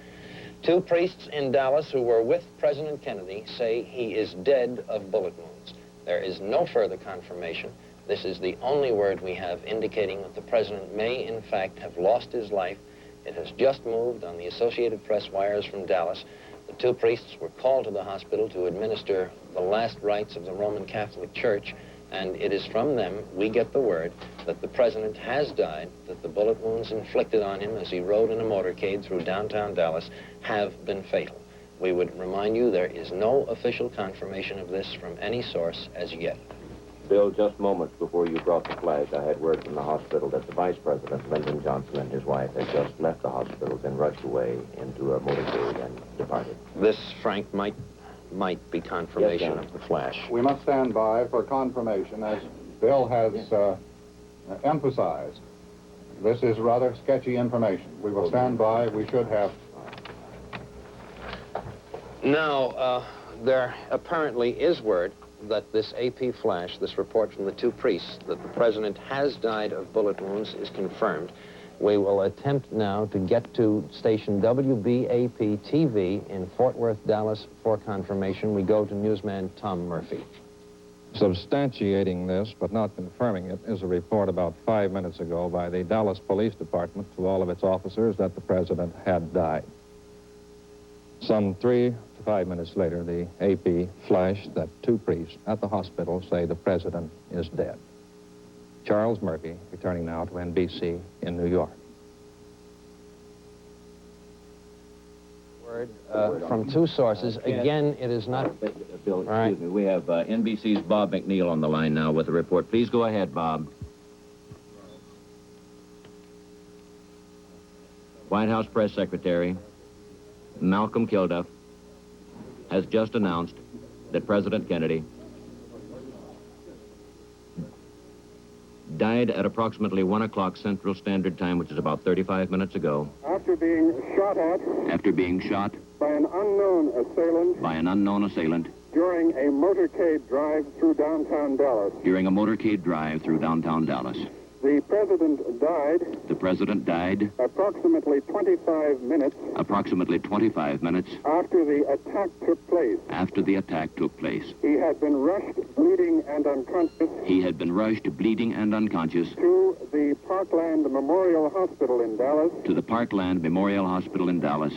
Two priests in Dallas who were with President Kennedy say he is dead of bullet wounds. There is no further confirmation. This is the only word we have indicating that the president may, in fact, have lost his life. It has just moved on the Associated Press wires from Dallas. The two priests were called to the hospital to administer the last rites of the Roman Catholic Church, and it is from them we get the word that the president has died, that the bullet wounds inflicted on him as he rode in a motorcade through downtown Dallas have been fatal. We would remind you there is no official confirmation of this from any source as yet. Bill, just moments before you brought the flash, I had word from the hospital that the Vice President, Lyndon Johnson, and his wife had just left the hospital, been rushed away into a motorcade and departed. This, Frank, might be confirmation of the flash. We must stand by for confirmation, as Bill has emphasized. This is rather sketchy information. We will stand by. We should have... Now, there apparently is word that this AP flash, this report from the two priests, that the president has died of bullet wounds is confirmed. We will attempt now to get to station WBAP-TV in Fort Worth, Dallas for confirmation. We go to newsman Tom Murphy. Substantiating this, but not confirming it, is a report about 5 minutes ago by the Dallas Police Department to all of its officers that the president had died. Some 3 to 5 minutes later, the AP flashed that two priests at the hospital say the president is dead. Charles Murphy, returning now to NBC in New York. Word from two sources. Again, it is not... Bill, excuse me. We have NBC's Bob McNeil on the line now with a report. Please go ahead, Bob. White House Press Secretary Malcolm Kilduff has just announced that President Kennedy died at approximately 1 o'clock Central Standard Time, which is about 35 minutes ago. After being shot at After being shot by an unknown assailant by an unknown assailant during a motorcade drive through downtown Dallas. during a motorcade drive through downtown Dallas. The president died The president died approximately 25 minutes approximately 25 minutes after the attack took place. after the attack took place. He had been rushed, bleeding and unconscious, He had been rushed, bleeding and unconscious, to the Parkland Memorial Hospital in Dallas to the Parkland Memorial Hospital in Dallas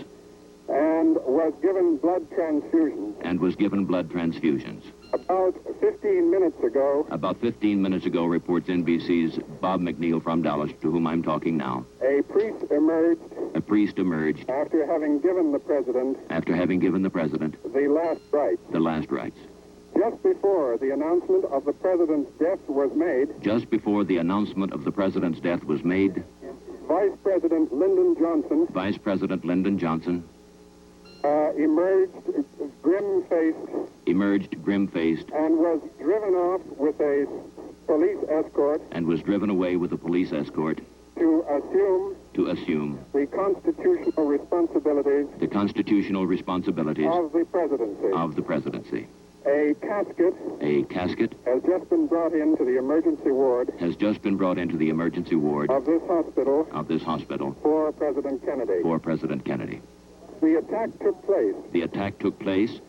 and was given blood transfusions. and was given blood transfusions. About 15 minutes ago, About 15 minutes ago, reports NBC's Bob McNeil from Dallas, to whom I'm talking now. a priest emerged A priest emerged after having given the president after having given the president the last rites. the last rites. Just before the announcement of the president's death was made, Just before the announcement of the president's death was made, Vice President Lyndon Johnson Vice President Lyndon Johnson emerged emerged grim-faced grim-faced and was driven off with a police escort and was driven away with a police escort to assume the constitutional responsibilities the constitutional responsibilities of the presidency. of the presidency. A casket A casket has just been brought into the emergency ward has just been brought into the emergency ward of this hospital of this hospital for President Kennedy. for President Kennedy. The attack took place The attack took place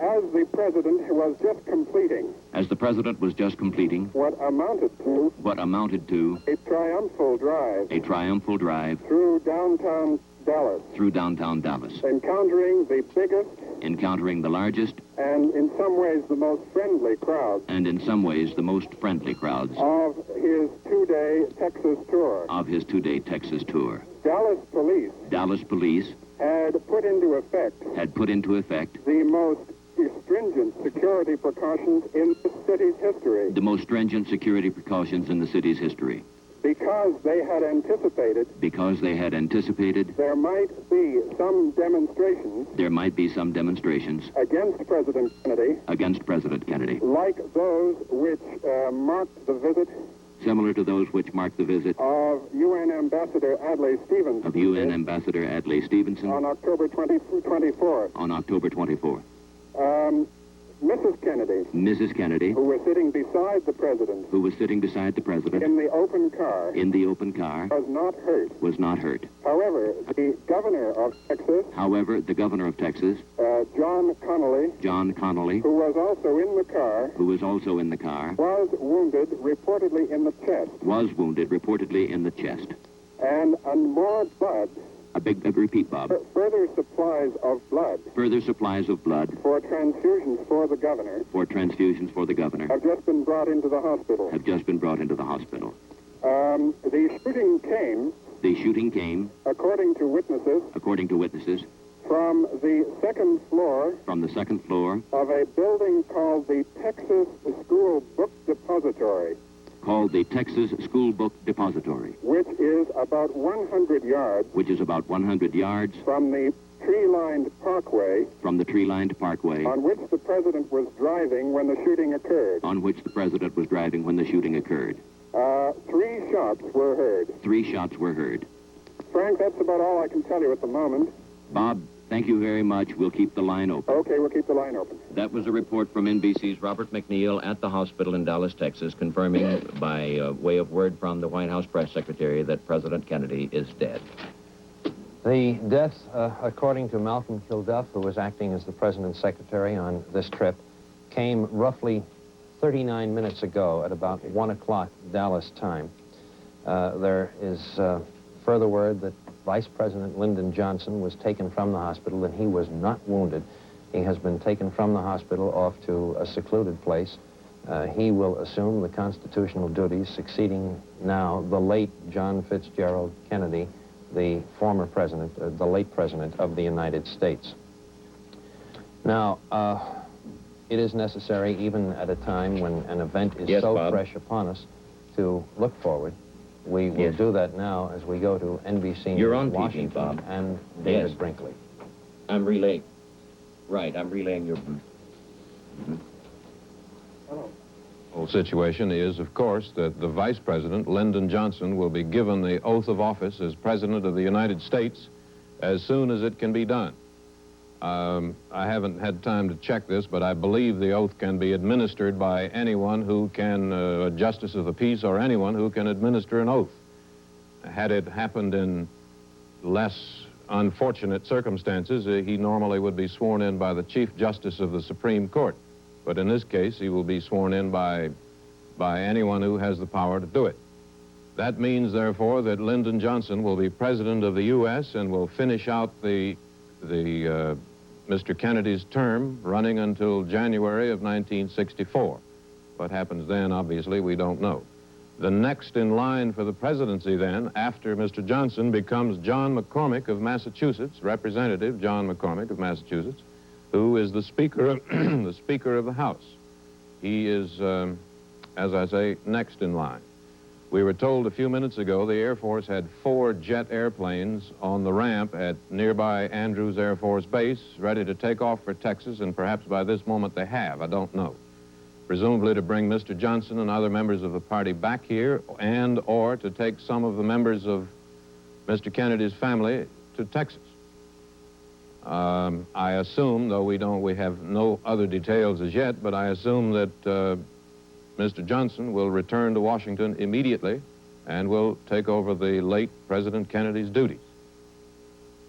as the president was just completing as the president was just completing what amounted to what amounted to a triumphal drive a triumphal drive through downtown Dallas, through downtown Dallas, encountering the biggest encountering the largest and in some ways the most friendly crowd and in some ways the most friendly crowds of his two-day Texas tour. of his two-day Texas tour. Dallas police Dallas police had put into effect the most stringent security precautions in the city's history the most stringent security precautions in the city's history because they had anticipated there might be some demonstrations against President Kennedy, like those which marked the visit similar to those which marked the visit of UN Ambassador Adlai Stevenson on October 24th. on October 24th. Mrs. Kennedy, who was sitting beside the president in the open car, was not hurt. However, the governor of Texas, John Connolly, who was also in the car, was wounded reportedly in the chest. And more blood, repeat, Bob. further supplies of blood For transfusions for the governor have just been brought into the hospital. The shooting came, according to witnesses, from the second floor of a building called the Texas School Book Depository, which is about 100 yards from the tree-lined parkway on which the president was driving when the shooting occurred. 3 shots were heard. Frank, that's about all I can tell you at the moment. Bob, thank you very much. We'll keep the line open. Okay, we'll keep the line open. That was a report from NBC's Robert McNeil at the hospital in Dallas, Texas, confirming by way of word from the White House press secretary that President Kennedy is dead. The death, according to Malcolm Kilduff, who was acting as the president's secretary on this trip, came roughly 39 minutes ago at about 1 o'clock Dallas time. There is further word that Vice President Lyndon Johnson was taken from the hospital and he was not wounded. He has been taken from the hospital off to a secluded place. He will assume the constitutional duties, succeeding now the late John Fitzgerald Kennedy, the former president, the late president of the United States. Now, it is necessary, even at a time when an event is Yes, so Bob. fresh upon us, to look forward. We will do that now as we go to NBC You're News on TV, Washington Bob. and David Yes. Brinkley. I'm relaying your... The whole situation is, of course, that the Vice President, Lyndon Johnson, will be given the oath of office as President of the United States as soon as it can be done. I haven't had time to check this, but I believe the oath can be administered by anyone who can, a justice of the peace or anyone who can administer an oath. Had it happened in less unfortunate circumstances, he normally would be sworn in by the Chief Justice of the Supreme Court. But in this case, he will be sworn in by anyone who has the power to do it. That means, therefore, that Lyndon Johnson will be President of the U.S. and will finish out Mr. Kennedy's term running until January of 1964. What happens then, obviously, we don't know. The next in line for the presidency then, after Mr. Johnson, becomes John McCormick of Massachusetts, Representative John McCormick of Massachusetts, who is the Speaker of, the Speaker of the House. He is, as I say, next in line. We were told a few minutes ago the Air Force had 4 jet airplanes on the ramp at nearby Andrews Air Force Base, ready to take off for Texas, and perhaps by this moment they have. I don't know. Presumably to bring Mr. Johnson and other members of the party back here, and or to take some of the members of Mr. Kennedy's family to Texas. I assume, though we have no other details as yet, but I assume that Mr. Johnson will return to Washington immediately and will take over the late President Kennedy's duties.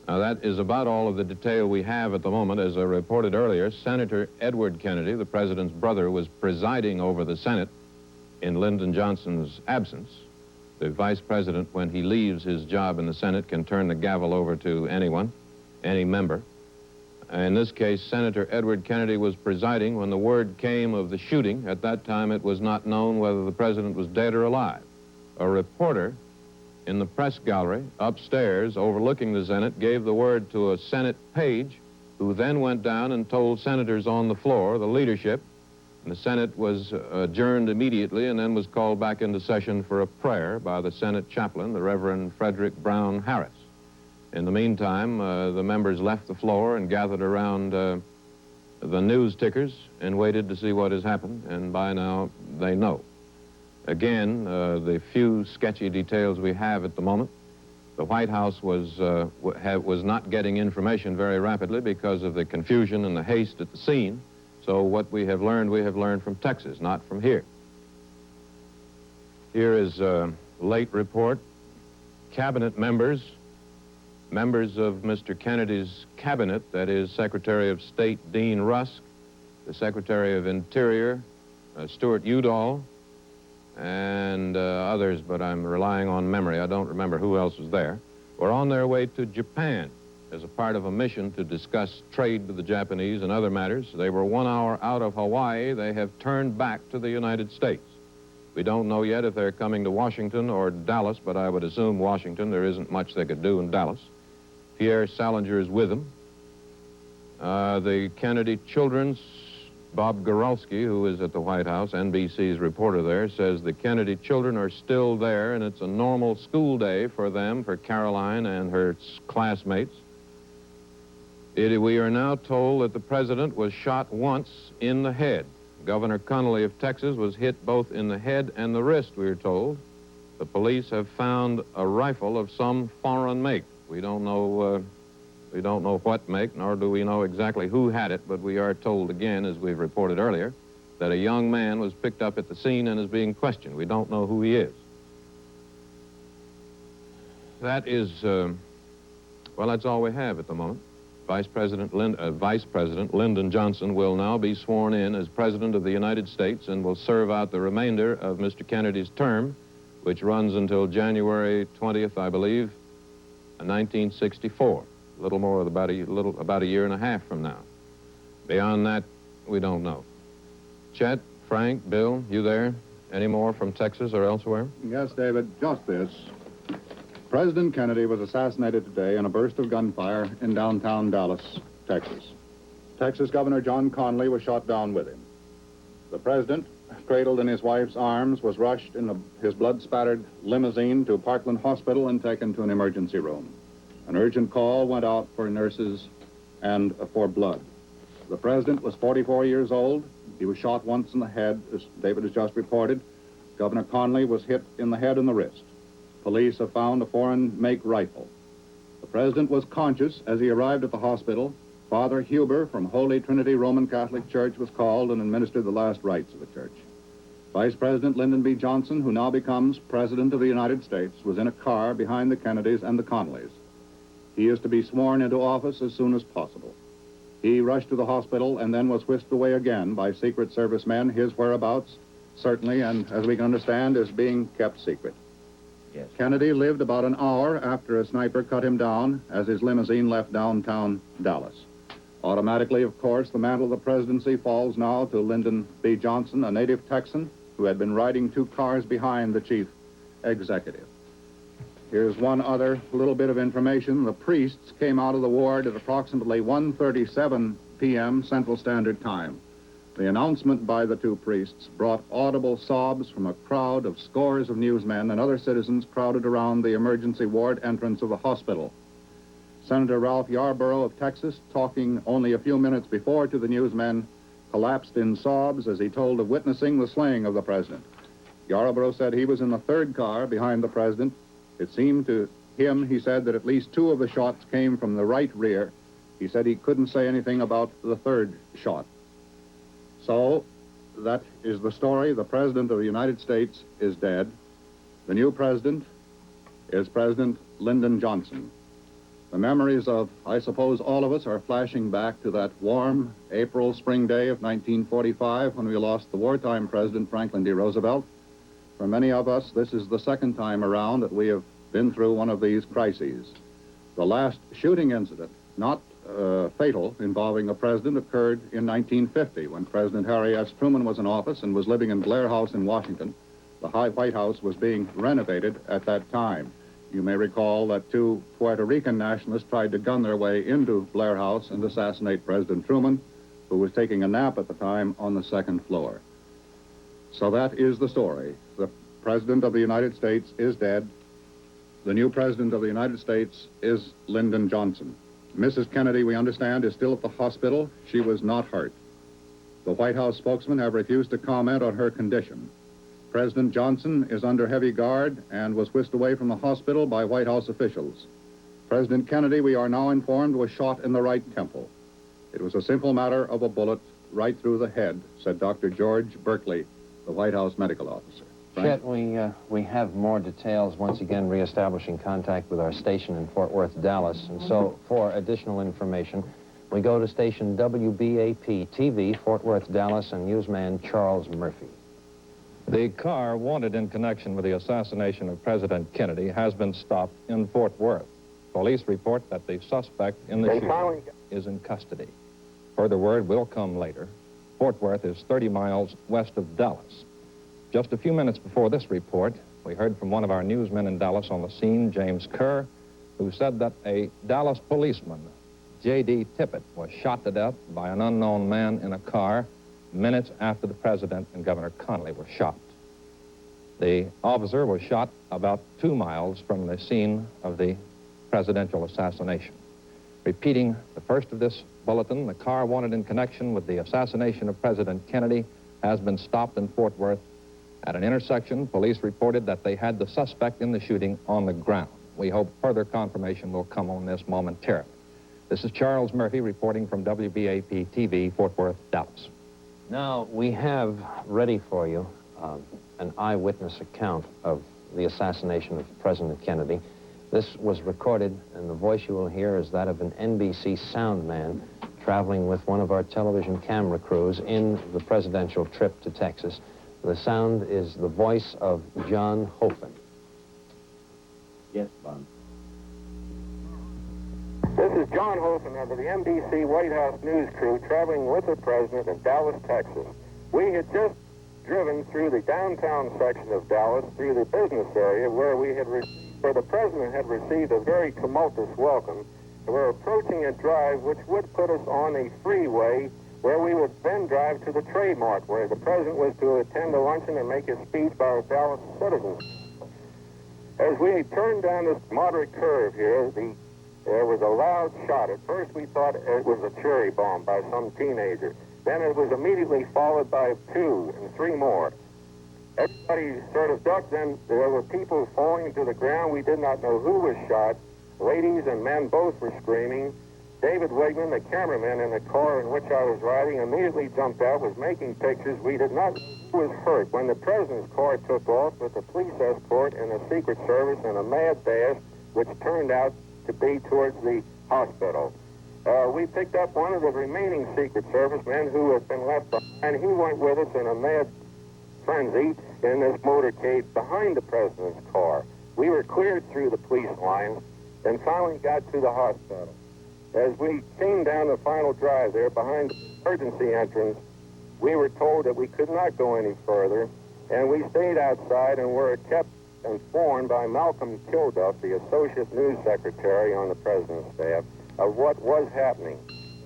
Now, that is about all of the detail we have at the moment. As I reported earlier, Senator Edward Kennedy, the president's brother, was presiding over the Senate in Lyndon Johnson's absence. The vice president, when he leaves his job in the Senate, can turn the gavel over to anyone, any member. In this case, Senator Edward Kennedy was presiding when the word came of the shooting. At that time, it was not known whether the president was dead or alive. A reporter in the press gallery upstairs overlooking the Senate gave the word to a Senate page, who then went down and told senators on the floor, the leadership, and the Senate was adjourned immediately and then was called back into session for a prayer by the Senate chaplain, the Reverend Frederick Brown Harris. In the meantime, the members left the floor and gathered around the news tickers and waited to see what has happened, and by now they know. Again, the few sketchy details we have at the moment, the White House was not getting information very rapidly because of the confusion and the haste at the scene. So what we have learned from Texas, not from here. Here is a late report. Cabinet members of Mr. Kennedy's cabinet, that is Secretary of State Dean Rusk, the Secretary of Interior, Stuart Udall, and others, but I'm relying on memory. I don't remember who else was there, were on their way to Japan as a part of a mission to discuss trade with the Japanese and other matters. They were 1 hour out of Hawaii. They have turned back to the United States. We don't know yet if they're coming to Washington or Dallas, but I would assume Washington. There isn't much they could do in Dallas. Pierre Salinger is with them. The Kennedy children's Bob Goralski, who is at the White House, NBC's reporter there, says the Kennedy children are still there, and it's a normal school day for them, for Caroline and her classmates. We are now told that the president was shot once in the head. Governor Connally of Texas was hit both in the head and the wrist, we are told. The police have found a rifle of some foreign make. We don't know what make, nor do we know exactly who had it, but we are told again, as we've reported earlier, that a young man was picked up at the scene and is being questioned. We don't know who he is. That is, well, that's all we have at the moment. Vice President Lyndon Johnson will now be sworn in as President of the United States and will serve out the remainder of Mr. Kennedy's term, which runs until January 20th, I believe, 1964. About a year and a half from now. Beyond that, we don't know. Chet, Frank, Bill, you there? Any more from Texas or elsewhere? Yes, David, just this. President Kennedy was assassinated today in a burst of gunfire in downtown Dallas, Texas. Texas Governor John Connally was shot down with him. The president, cradled in his wife's arms, was rushed in his blood-spattered limousine to Parkland Hospital and taken to an emergency room. An urgent call went out for nurses and for blood. The president was 44 years old. He was shot once in the head, as David has just reported. Governor Connally was hit in the head and the wrist. Police have found a foreign-make rifle. The president was conscious as he arrived at the hospital. Father Huber from Holy Trinity Roman Catholic Church was called and administered the last rites of the church. Vice President Lyndon B. Johnson, who now becomes President of the United States, was in a car behind the Kennedys and the Connollys. He is to be sworn into office as soon as possible. He rushed to the hospital and then was whisked away again by Secret Service men. His whereabouts, certainly, and as we can understand, is being kept secret. Yes. Kennedy lived about an hour after a sniper cut him down as his limousine left downtown Dallas. Automatically, of course, the mantle of the presidency falls now to Lyndon B. Johnson, a native Texan who had been riding 2 cars behind the chief executive. Here's one other little bit of information. The priests came out of the ward at approximately 1:37 p.m. Central Standard Time. The announcement by the 2 priests brought audible sobs from a crowd of scores of newsmen and other citizens crowded around the emergency ward entrance of the hospital. Senator Ralph Yarborough of Texas, talking only a few minutes before to the newsmen, collapsed in sobs as he told of witnessing the slaying of the president. Yarborough said he was in the 3rd car behind the president. It seemed to him, he said, that at least 2 of the shots came from the right rear. He said he couldn't say anything about the 3rd shot. So, that is the story. The President of the United States is dead. The new president is President Lyndon Johnson. The memories of, I suppose, all of us are flashing back to that warm April spring day of 1945 when we lost the wartime President Franklin D. Roosevelt. For many of us, this is the 2nd time around that we have been through one of these crises. The last shooting incident, not fatal, involving a president occurred in 1950 when President Harry S. Truman was in office and was living in Blair House in Washington. The White House was being renovated at that time. You may recall that 2 Puerto Rican nationalists tried to gun their way into Blair House and assassinate President Truman, who was taking a nap at the time on the 2nd floor. So that is the story. The President of the United States is dead. The new President of the United States is Lyndon Johnson. Mrs. Kennedy, we understand, is still at the hospital. She was not hurt. The White House spokesmen have refused to comment on her condition. President Johnson is under heavy guard and was whisked away from the hospital by White House officials. President Kennedy, we are now informed, was shot in the right temple. It was a simple matter of a bullet right through the head, said Dr. George Berkeley, the White House medical officer. Chet, we have more details, once again reestablishing contact with our station in Fort Worth, Dallas. And so, for additional information, we go to station WBAP-TV, Fort Worth, Dallas, and newsman Charles Murphy. The car wanted in connection with the assassination of President Kennedy has been stopped in Fort Worth. Police report that the suspect in the shooting is in custody. Further word will come later. Fort Worth is 30 miles west of Dallas. Just a few minutes before this report, we heard from one of our newsmen in Dallas on the scene, James Kerr, who said that a Dallas policeman, J.D. Tippett, was shot to death by an unknown man in a car minutes after the president and Governor Connally were shot. The officer was shot about 2 miles from the scene of the presidential assassination. Repeating the first of this bulletin, the car wanted in connection with the assassination of President Kennedy has been stopped in Fort Worth. At an intersection, police reported that they had the suspect in the shooting on the ground. We hope further confirmation will come on this momentarily. This is Charles Murphy reporting from WBAP-TV, Fort Worth, Dallas. Now, we have ready for you an eyewitness account of the assassination of President Kennedy. This was recorded, and the voice you will hear is that of an NBC sound man traveling with one of our television camera crews in the presidential trip to Texas. The sound is the voice of John Hofen. Yes, Bob. This is John Hofen of the NBC White House news crew traveling with the president in Dallas, Texas. We had just driven through the downtown section of Dallas, through the business area where the president had received a very tumultuous welcome. And we're approaching a drive which would put us on a freeway where we would then drive to the Trade Mart, where the president was to attend a luncheon and make his speech by our Dallas citizens. As we turned down this moderate curve here, the there was a loud shot. At first we thought it was a cherry bomb by some teenager. Then it was immediately followed by 2 and 3 more. Everybody sort of ducked. Then there were people falling to the ground. We did not know who was shot. Ladies and men both were screaming. David Wigman, the cameraman in the car in which I was riding, immediately jumped out, was making pictures. We did not know who was hurt. When the president's car took off with the police escort and the Secret Service in a mad dash, which turned out to be towards the hospital. We picked up one of the remaining Secret Service men who had been left behind. He went with us in a mad frenzy in this motorcade behind the president's car. We were cleared through the police lines and finally got to the hospital. As we came down the final drive there behind the emergency entrance, we were told that we could not go any further, and we stayed outside and were kept informed by Malcolm Kilduff, the Associate News Secretary on the President's staff, of what was happening.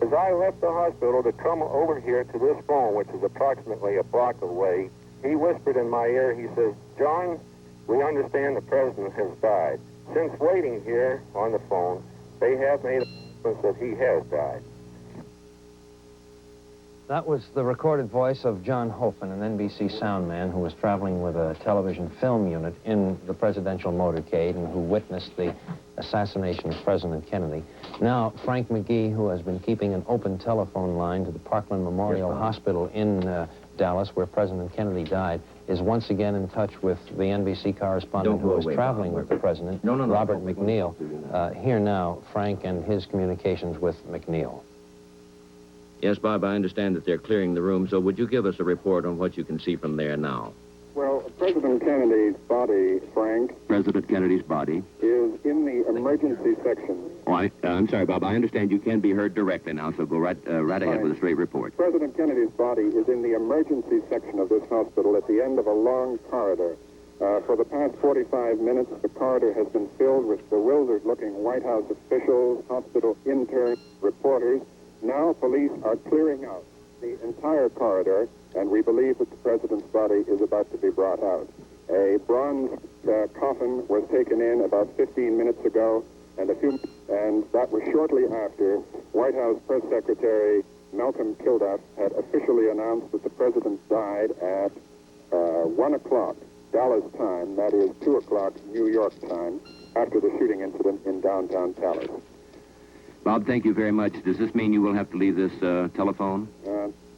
As I left the hospital to come over here to this phone, which is approximately a block away, he whispered in my ear, he says, "John, we understand the President has died. Since waiting here on the phone, they have made announcements that he has died." That was the recorded voice of John Hofen, an NBC sound man who was traveling with a television film unit in the presidential motorcade and who witnessed the assassination of President Kennedy. Now, Frank McGee, who has been keeping an open telephone line to the Parkland Memorial Hospital in Dallas, where President Kennedy died, is once again in touch with the NBC correspondent who was traveling with the president, Robert McNeil. Here now, Frank and his communications with McNeil. Yes, Bob, I understand that they're clearing the room, so would you give us a report on what you can see from there now? Well, President Kennedy's body, Frank, President Kennedy's body is in the emergency section. Oh, I'm sorry, Bob. I understand you can be heard directly now, so go right ahead with a straight report. President Kennedy's body is in the emergency section of this hospital at the end of a long corridor. For the past 45 minutes, the corridor has been filled with bewildered-looking White House officials, hospital interns, reporters. Now police are clearing out the entire corridor, and we believe that the president's body is about to be brought out. A bronze coffin was taken in about 15 minutes ago, and that was shortly after White House Press Secretary Malcolm Kilduff had officially announced that the president died at 1 o'clock Dallas time, that is 2 o'clock New York time, after the shooting incident in downtown Dallas. Bob, thank you very much. Does this mean you will have to leave this telephone?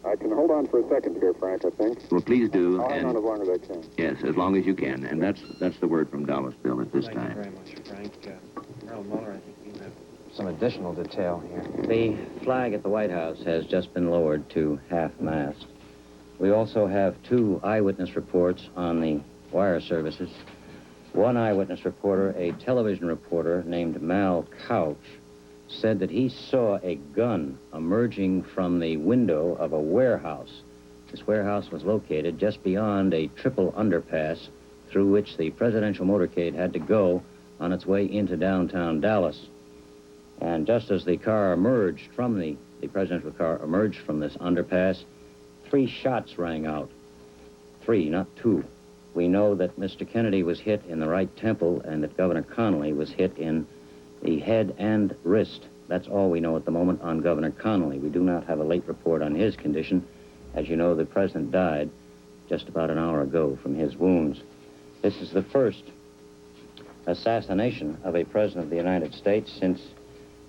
I can hold on for a second here, Frank, I think. Well, please do. I'll hang on as long as I can. Yes, as long as you can. And that's the word from Dallas, Bill, at this time. Thank you very much, Frank. Merrill Muller, I think you have some additional detail here. The flag at the White House has just been lowered to half-mast. We also have 2 eyewitness reports on the wire services. One eyewitness reporter, a television reporter named Mal Couch, said that he saw a gun emerging from the window of a warehouse. This warehouse was located just beyond a triple underpass through which the presidential motorcade had to go on its way into downtown Dallas. And just as the car emerged from the presidential car emerged from this underpass, 3 shots rang out. 3, not 2. We know that Mr. Kennedy was hit in the right temple and that Governor Connally was hit in the head and wrist. That's all we know at the moment on Governor Connally. We do not have a late report on his condition. As you know, the president died just about an hour ago from his wounds. This is the first assassination of a president of the United States since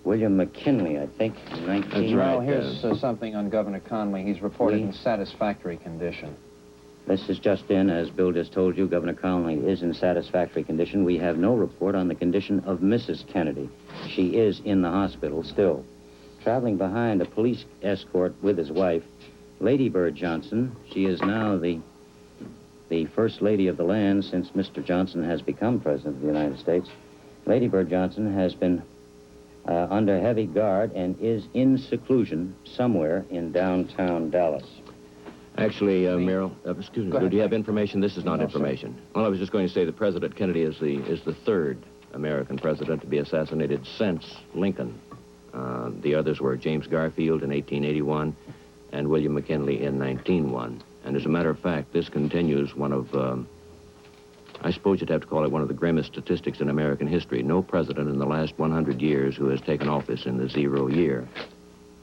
William McKinley, I think, in 19... That's right. Well, here's something on Governor Connally. He's reported in satisfactory condition. This is just in, as Bill just told you, Governor Connally is in satisfactory condition. We have no report on the condition of Mrs. Kennedy. She is in the hospital still. Traveling behind a police escort with his wife, Lady Bird Johnson. She is now the first lady of the land since Mr. Johnson has become president of the United States. Lady Bird Johnson has been under heavy guard and is in seclusion somewhere in downtown Dallas. Actually, Merrill, excuse me, do you have information? This is not information. Sir. Well, I was just going to say that President Kennedy is the 3rd American president to be assassinated since Lincoln. The others were James Garfield in 1881 and William McKinley in 1901. And as a matter of fact, this continues one of I suppose you'd have to call it one of the grimmest statistics in American history. No president in the last 100 years who has taken office in the 0 year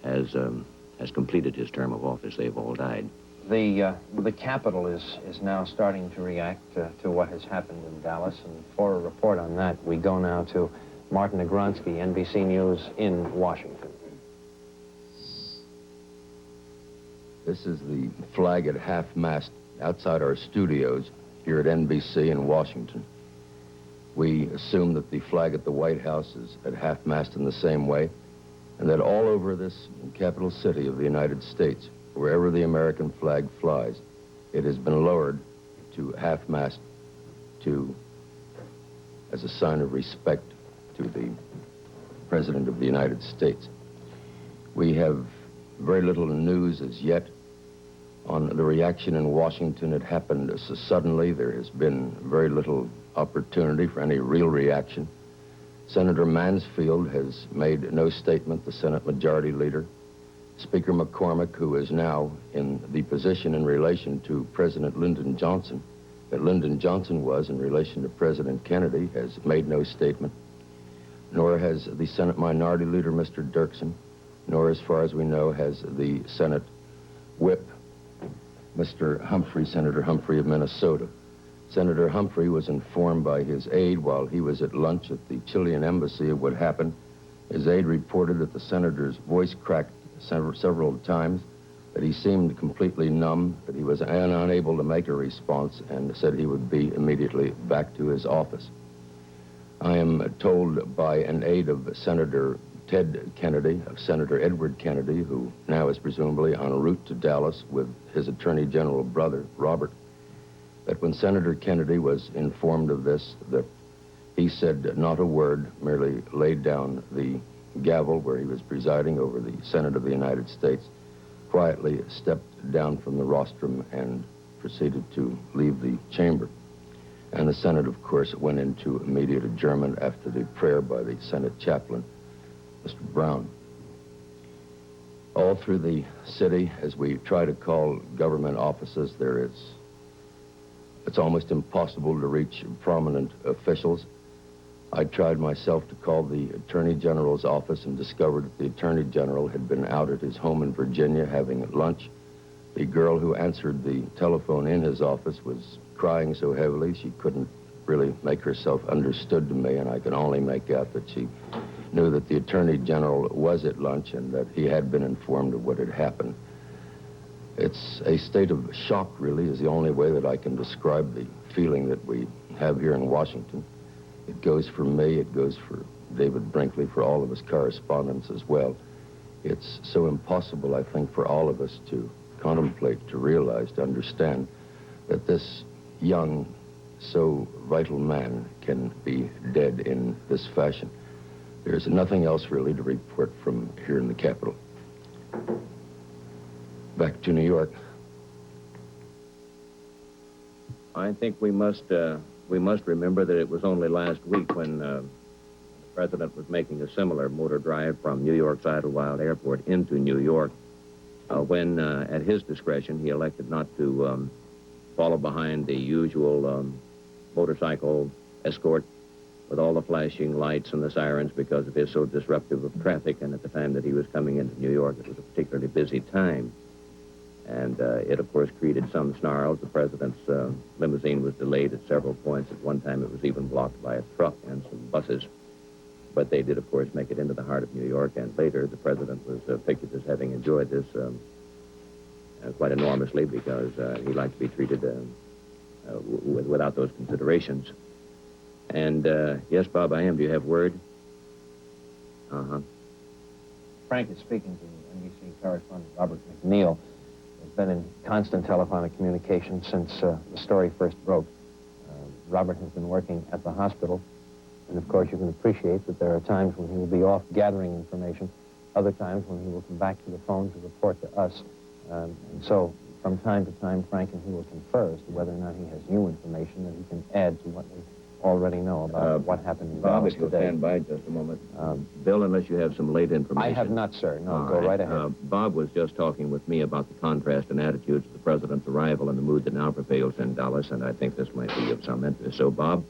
has completed his term of office. They've all died. The Capitol is now starting to react to what has happened in Dallas, and for a report on that, we go now to Martin Agronsky, NBC News in Washington. This is the flag at half-mast outside our studios here at NBC in Washington. We assume that the flag at the White House is at half-mast in the same way, and that all over this capital city of the United States, wherever the American flag flies, it has been lowered to half-mast as a sign of respect to the President of the United States. We have very little news as yet on the reaction in Washington. It happened so suddenly. There has been very little opportunity for any real reaction. Senator Mansfield has made no statement, the Senate Majority Leader. Speaker McCormick, who is now in the position in relation to President Lyndon Johnson that Lyndon Johnson was in relation to President Kennedy, has made no statement, nor has the Senate Minority Leader, Mr. Dirksen, nor, as far as we know, has the Senate Whip, Mr. Humphrey, Senator Humphrey of Minnesota. Senator Humphrey was informed by his aide while he was at lunch at the Chilean embassy of what happened. His aide reported that the senator's voice cracked several times, that he seemed completely numb, that he was unable to make a response, and said he would be immediately back to his office. I am told by an aide of Senator Ted Kennedy, of Senator Edward Kennedy, who now is presumably en route to Dallas with his Attorney General brother, Robert, that when Senator Kennedy was informed of this, that he said not a word, merely laid down the gavel where he was presiding over the Senate of the United States, quietly stepped down from the rostrum and proceeded to leave the chamber. And the Senate, of course, went into immediate adjournment after the prayer by the Senate chaplain, Mr. Brown. All through the city, as we try to call government offices, it's almost impossible to reach prominent officials. I tried myself to call the Attorney General's office and discovered that the Attorney General had been out at his home in Virginia having lunch. The girl who answered the telephone in his office was crying so heavily she couldn't really make herself understood to me, and I could only make out that she knew that the Attorney General was at lunch and that he had been informed of what had happened. It's a state of shock, really, is the only way that I can describe the feeling that we have here in Washington. It goes for me, it goes for David Brinkley, for all of his correspondents as well. It's so impossible, I think, for all of us to contemplate, to realize, to understand that this young, so vital man can be dead in this fashion. There's nothing else really to report from here in the Capitol. Back to New York. I think we must remember that it was only last week when the president was making a similar motor drive from New York's Idlewild Airport into New York, when, at his discretion, he elected not to follow behind the usual motorcycle escort with all the flashing lights and the sirens because it is so disruptive of traffic, and at the time that he was coming into New York, it was a particularly busy time. And it, of course, created some snarls. The president's limousine was delayed at several points. At one time, it was even blocked by a truck and some buses. But they did, of course, make it into the heart of New York, and later the president was pictured as having enjoyed this quite enormously because he liked to be treated without those considerations. And, yes, Bob, I am. Do you have word? Uh-huh. Frank is speaking to NBC correspondent Robert McNeil. Has been in constant telephonic communication since the story first broke. Robert has been working at the hospital, and of course you can appreciate that there are times when he will be off gathering information, other times when he will come back to the phone to report to us. And so from time to time, Frank and he will confer as to whether or not he has new information that he can add to what we already know about what happened in Bob, Dallas if you'll today. stand by just a moment. Bill, unless you have some late information. I have not, sir. No, All go right ahead. Bob was just talking with me about the contrast in attitudes of the president's arrival and the mood that now prevails in Dallas, and I think this might be of some interest. So, Bob,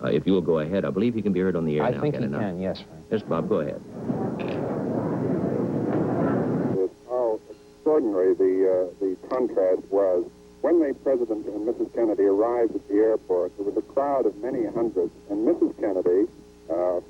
if you'll go ahead, I believe he can be heard on the air I now. think he enough? can, yes, Frank. Yes, Bob, go ahead. How extraordinary the contrast was. When the President and Mrs. Kennedy arrived at the airport, there was a crowd of many hundreds, and Mrs. Kennedy,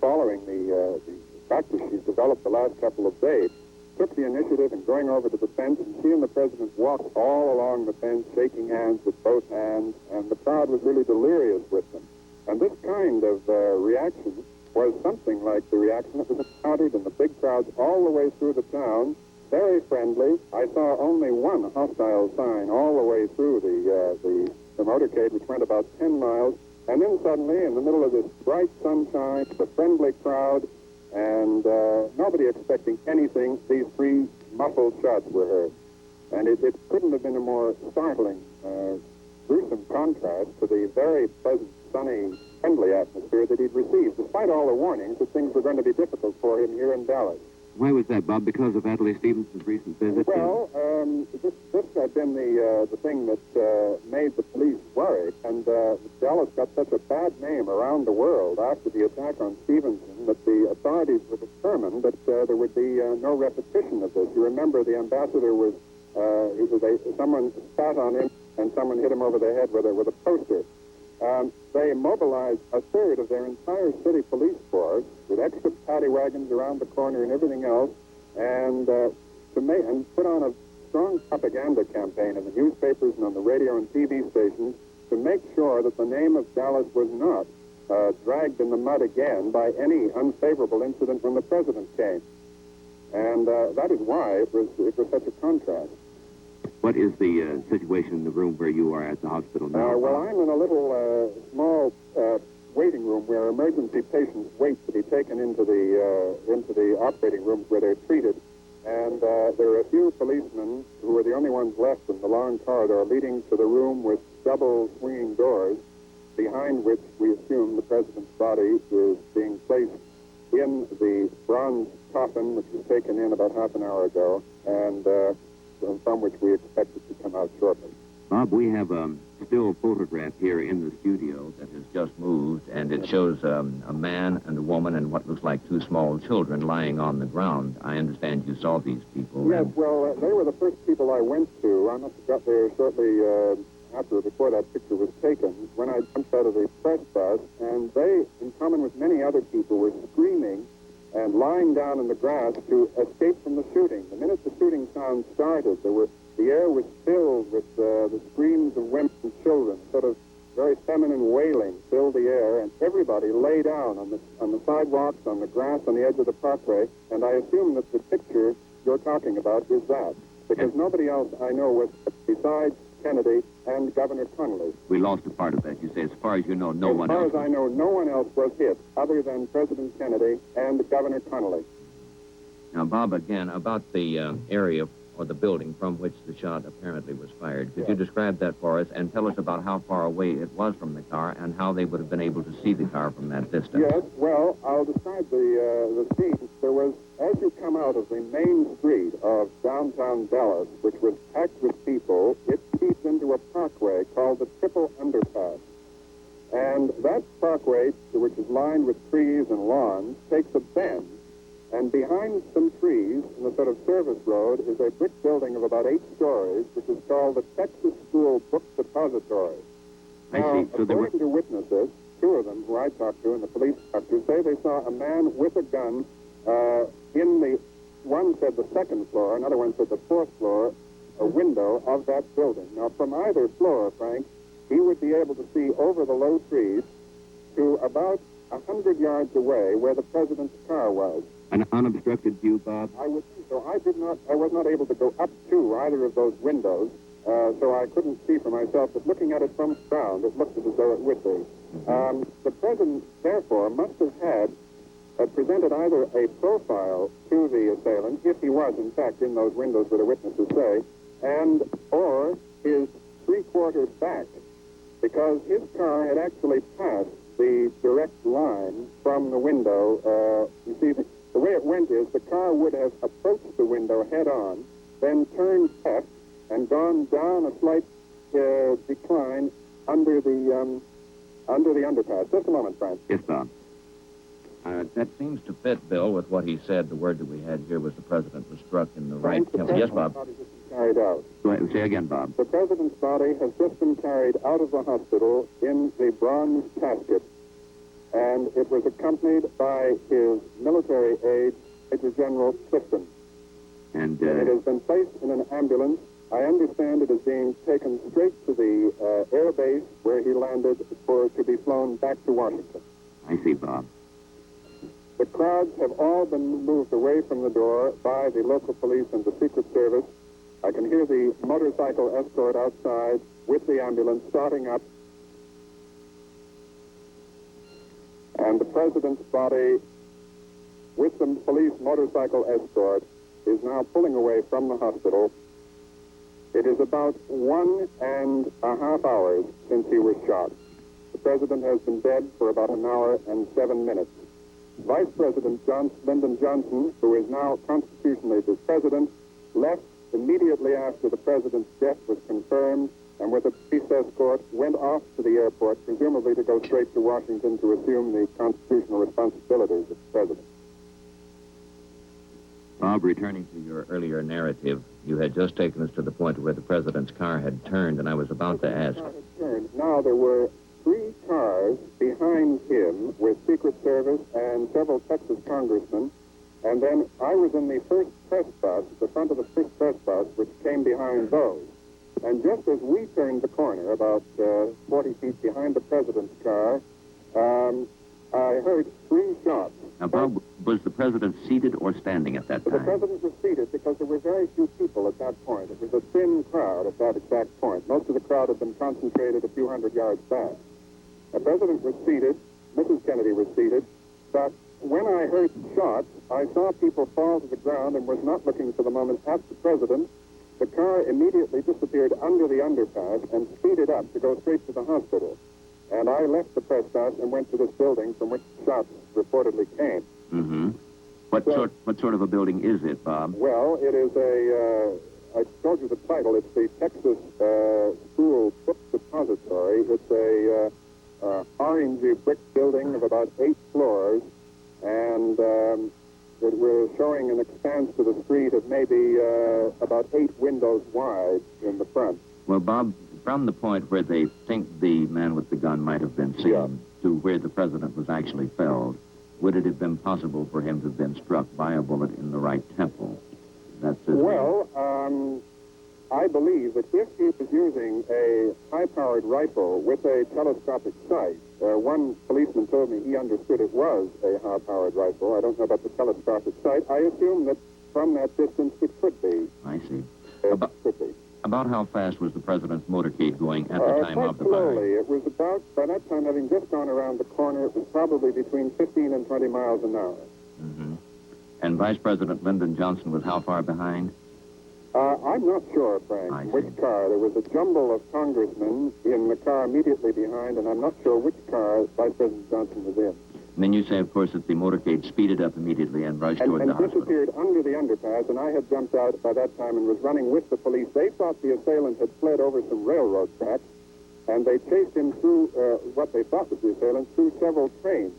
following the practice she's developed the last couple of days, took the initiative in going over to the fence, and she and the President walked all along the fence, shaking hands with both hands, and the crowd was really delirious with them. And this kind of reaction was something like the reaction that was encountered in the big crowds all the way through the town. Very friendly. I saw only one hostile sign all the way through the motorcade, which went about 10 miles. And then suddenly, in the middle of this bright sunshine, the friendly crowd, and nobody expecting anything, these three muffled shots were heard. And it couldn't have been a more startling, gruesome contrast to the very pleasant, sunny, friendly atmosphere that he'd received, despite all the warnings that things were going to be difficult for him here in Dallas. Why was that, Bob? Because of Adlai Stevenson's recent visit? Well, this had been the thing that made the police worry, and Dallas got such a bad name around the world after the attack on Stevenson that the authorities were determined that there would be no repetition of this. You remember the ambassador was someone spat on him and someone hit him over the head with a poster. They mobilized a third of their entire city police force with extra paddy wagons around the corner and everything else, and put on a strong propaganda campaign in the newspapers and on the radio and TV stations to make sure that the name of Dallas was not dragged in the mud again by any unfavorable incident when the president came. And that is why it was such a contrast. What is the situation in the room where you are at the hospital now? Well, I'm in a little small waiting room where emergency patients wait to be taken into the operating rooms where they're treated. And there are a few policemen who are the only ones left in the long corridor leading to the room with double swinging doors, behind which we assume the president's body is being placed in the bronze coffin, which was taken in about half an hour ago, and from which we expect it to come out shortly. Bob, we have a still photograph here in the studio that has just moved, and it shows a man and a woman and what looks like two small children lying on the ground. I understand you saw these people. Yes, well, they were the first people I went to. I must have got there shortly before that picture was taken, when I jumped out of the press bus, and they, in common with many other people, were screaming and lying down in the grass to escape from the shooting. The minute the shooting sound started, the air was filled with the screams of women and children, sort of very feminine wailing filled the air, and everybody lay down on the sidewalks, on the grass, on the edge of the parkway, and I assume that the picture you're talking about is that, because nobody else I know was, besides Kennedy and Governor Connolly. We lost a part of that. You say, as far as you know, no one else. As far as I know, no one else was hit other than President Kennedy and Governor Connolly. Now, Bob, again, about the area or the building from which the shot apparently was fired. Could you describe that for us and tell us about how far away it was from the car and how they would have been able to see the car from that distance? Yes, well, I'll describe the scene. There was, as you come out of the main street of downtown Dallas, which was packed with people, it feeds into a parkway called the Triple Underpass. And that parkway, which is lined with trees and lawns, takes a bend. And behind some trees, in the sort of service road, is a brick building of about 8 stories, which is called the Texas School Book Depository. Now, according to witnesses, 2 of them who I talked to and the police doctors say they saw a man with a gun in the, one said the 2nd floor, another one said the 4th floor, a window of that building. Now, from either floor, Frank, he would be able to see over the low trees to about 100 yards away where the president's car was. An unobstructed view, Bob? I would think so. I was not able to go up to either of those windows, so I couldn't see for myself, but looking at it from the ground, it looked as though it would be. The president, therefore, must have had presented either a profile to the assailant, if he was, in fact, in those windows where the witnesses say, or his 3/4 back, because his car had actually passed the direct line from the window. You see, the way it went is the car would have approached the window head-on, then turned left and gone down a slight decline under the underpass. Just a moment, Frank. Yes, Bob. That seems to fit, Bill, with what he said. The word that we had here was the president was struck in the right temple. Yes, Bob. The president's body has been carried out. Go ahead, say again, Bob. The president's body has just been carried out of the hospital in the bronze casket, and it was accompanied by his military aide, Major General Clifton. And It has been placed in an ambulance. I understand it is being taken straight to the air base where he landed to be flown back to Washington. I see, Bob. The crowds have all been moved away from the door by the local police and the Secret Service. I can hear the motorcycle escort outside with the ambulance starting up. And the president's body, with the police motorcycle escort, is now pulling away from the hospital. It is about 1.5 hours since he was shot. The president has been dead for about 1 hour and 7 minutes. Vice President Lyndon Johnson, who is now constitutionally the president, left immediately after the president's death was confirmed, and with a police escort went off to the airport, presumably to go straight to Washington to assume the constitutional responsibilities of the president. Bob, returning to your earlier narrative, you had just taken us to the point where the president's car had turned, and I was about to ask. Now, there were 3 cars behind him with Secret Service and several Texas congressmen, and then I was in the first press bus, the front of the first press bus, which came behind those. And just as we turned the corner, about 40 feet behind the president's car, I heard 3 shots. Now, Bob, was the president seated or standing at that time? The president was seated because there were very few people at that point. It was a thin crowd at that exact point. Most of the crowd had been concentrated a few hundred yards back. The president was seated, Mrs. Kennedy was seated, but when I heard shots, I saw people fall to the ground and was not looking for the moment at the president. The car immediately disappeared under the underpass and speeded up to go straight to the hospital. And I left the press box and went to this building from which shots reportedly came. Mm-hmm. What sort of a building is it, Bob? Well, it is I told you the title. It's the Texas School Book Depository. It's a orangey brick building of about 8 floors, and it was showing an expanse to the street of maybe about 8 windows wide in the front. Well, Bob, from the point where they think the man with the gun might have been seen to where the president was actually felled, would it have been possible for him to have been struck by a bullet in the right temple? Well, I believe that if he was using a high-powered rifle with a telescopic sight, one policeman told me he understood it was a high-powered rifle. I don't know about the telescopic sight. I assume that from that distance it could be. I see. About how fast was the president's motorcade going at the time of the slowly. firing? It was about, by that time, having just gone around the corner, it was probably between 15 and 20 miles an hour. Mm-hmm. And Vice President Lyndon Johnson was how far behind? I'm not sure, Frank, which car. There was a jumble of congressmen in the car immediately behind, and I'm not sure which car Vice President Johnson was in. And then you say, of course, that the motorcade speeded up immediately and rushed toward the hospital. And disappeared under the underpass, and I had jumped out by that time and was running with the police. They thought the assailant had fled over some railroad tracks, and they chased him through what they thought was the assailant, through several trains,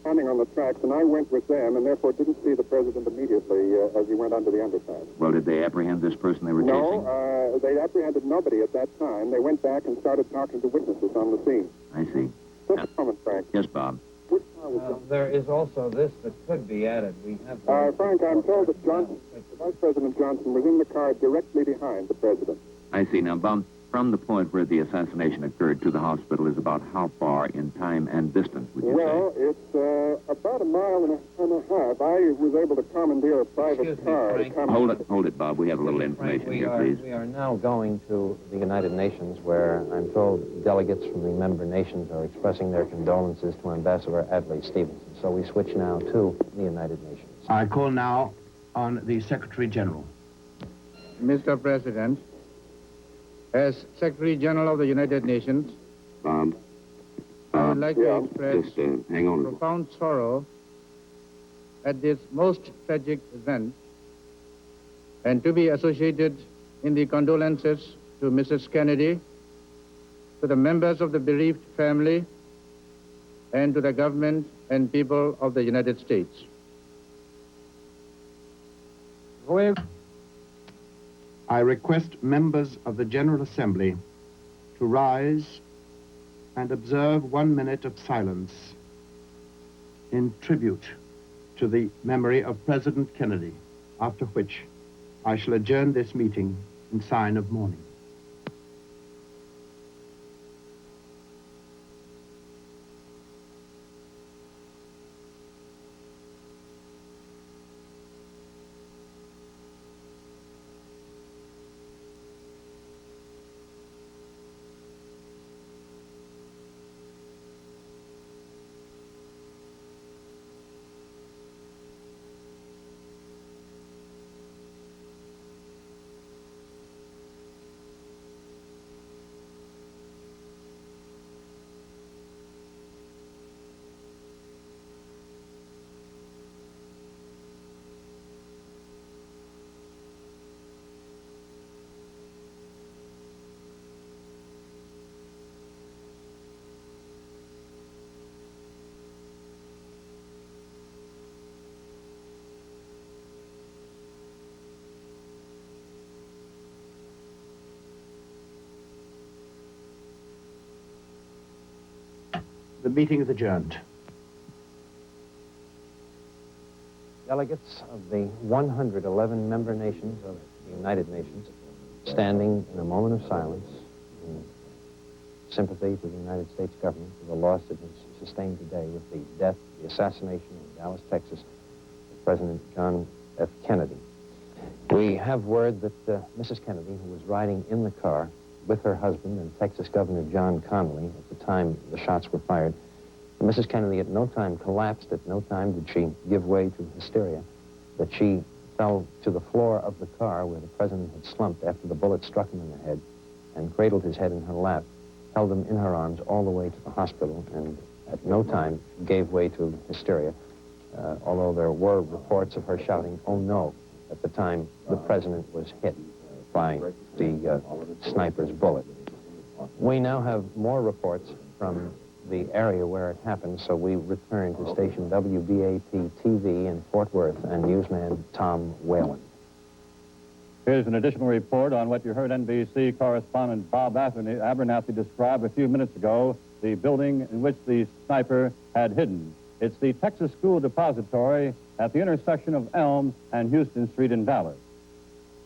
standing on the tracks, and I went with them, and therefore didn't see the president immediately as he went under the underpass. Well, did they apprehend this person they were chasing? No, they apprehended nobody at that time. They went back and started talking to witnesses on the scene. I see. Just a moment, Frank. Yes, Bob. There is also this that could be added. We have Frank, I'm told that Vice President Johnson was in the car directly behind the president. I see. Now, Bob, from the point where the assassination occurred to the hospital is about how far in time and distance, would you say? Well, it's about 1.5 miles. I was able to commandeer a private car. Hold it, Bob. We have a little information here, please. We are now going to the United Nations, where I'm told delegates from the member nations are expressing their condolences to Ambassador Adlai Stevenson. So we switch now to the United Nations. I call now on the Secretary General. Mr. President, as Secretary General of the United Nations, Bob, would like to express Just hang on. profound sorrow at this most tragic event and to be associated in the condolences to Mrs. Kennedy, to the members of the bereaved family, and to the government and people of the United States. I request members of the General Assembly to rise and observe 1 minute of silence in tribute to the memory of President Kennedy, after which I shall adjourn this meeting in sign of mourning. The meeting is adjourned. Delegates of the 111 member nations of the United Nations standing in a moment of silence in sympathy to the United States government for the loss it has sustained today with the death, the assassination in Dallas, Texas, of President John F. Kennedy. We have word that Mrs. Kennedy, who was riding in the car with her husband and Texas Governor John Connally at the time the shots were fired, Mrs. Kennedy at no time collapsed, at no time did she give way to hysteria, that she fell to the floor of the car where the president had slumped after the bullet struck him in the head and cradled his head in her lap, held him in her arms all the way to the hospital, and at no time gave way to hysteria, although there were reports of her shouting, "Oh no," at the time the president was hit by the sniper's bullet. We now have more reports from the area where it happened, so we return to station WBAP-TV in Fort Worth and newsman Tom Whalen. Here's an additional report on what you heard NBC correspondent Bob Abernathy describe a few minutes ago, the building in which the sniper had hidden. It's the Texas School Depository at the intersection of Elm and Houston Street in Dallas.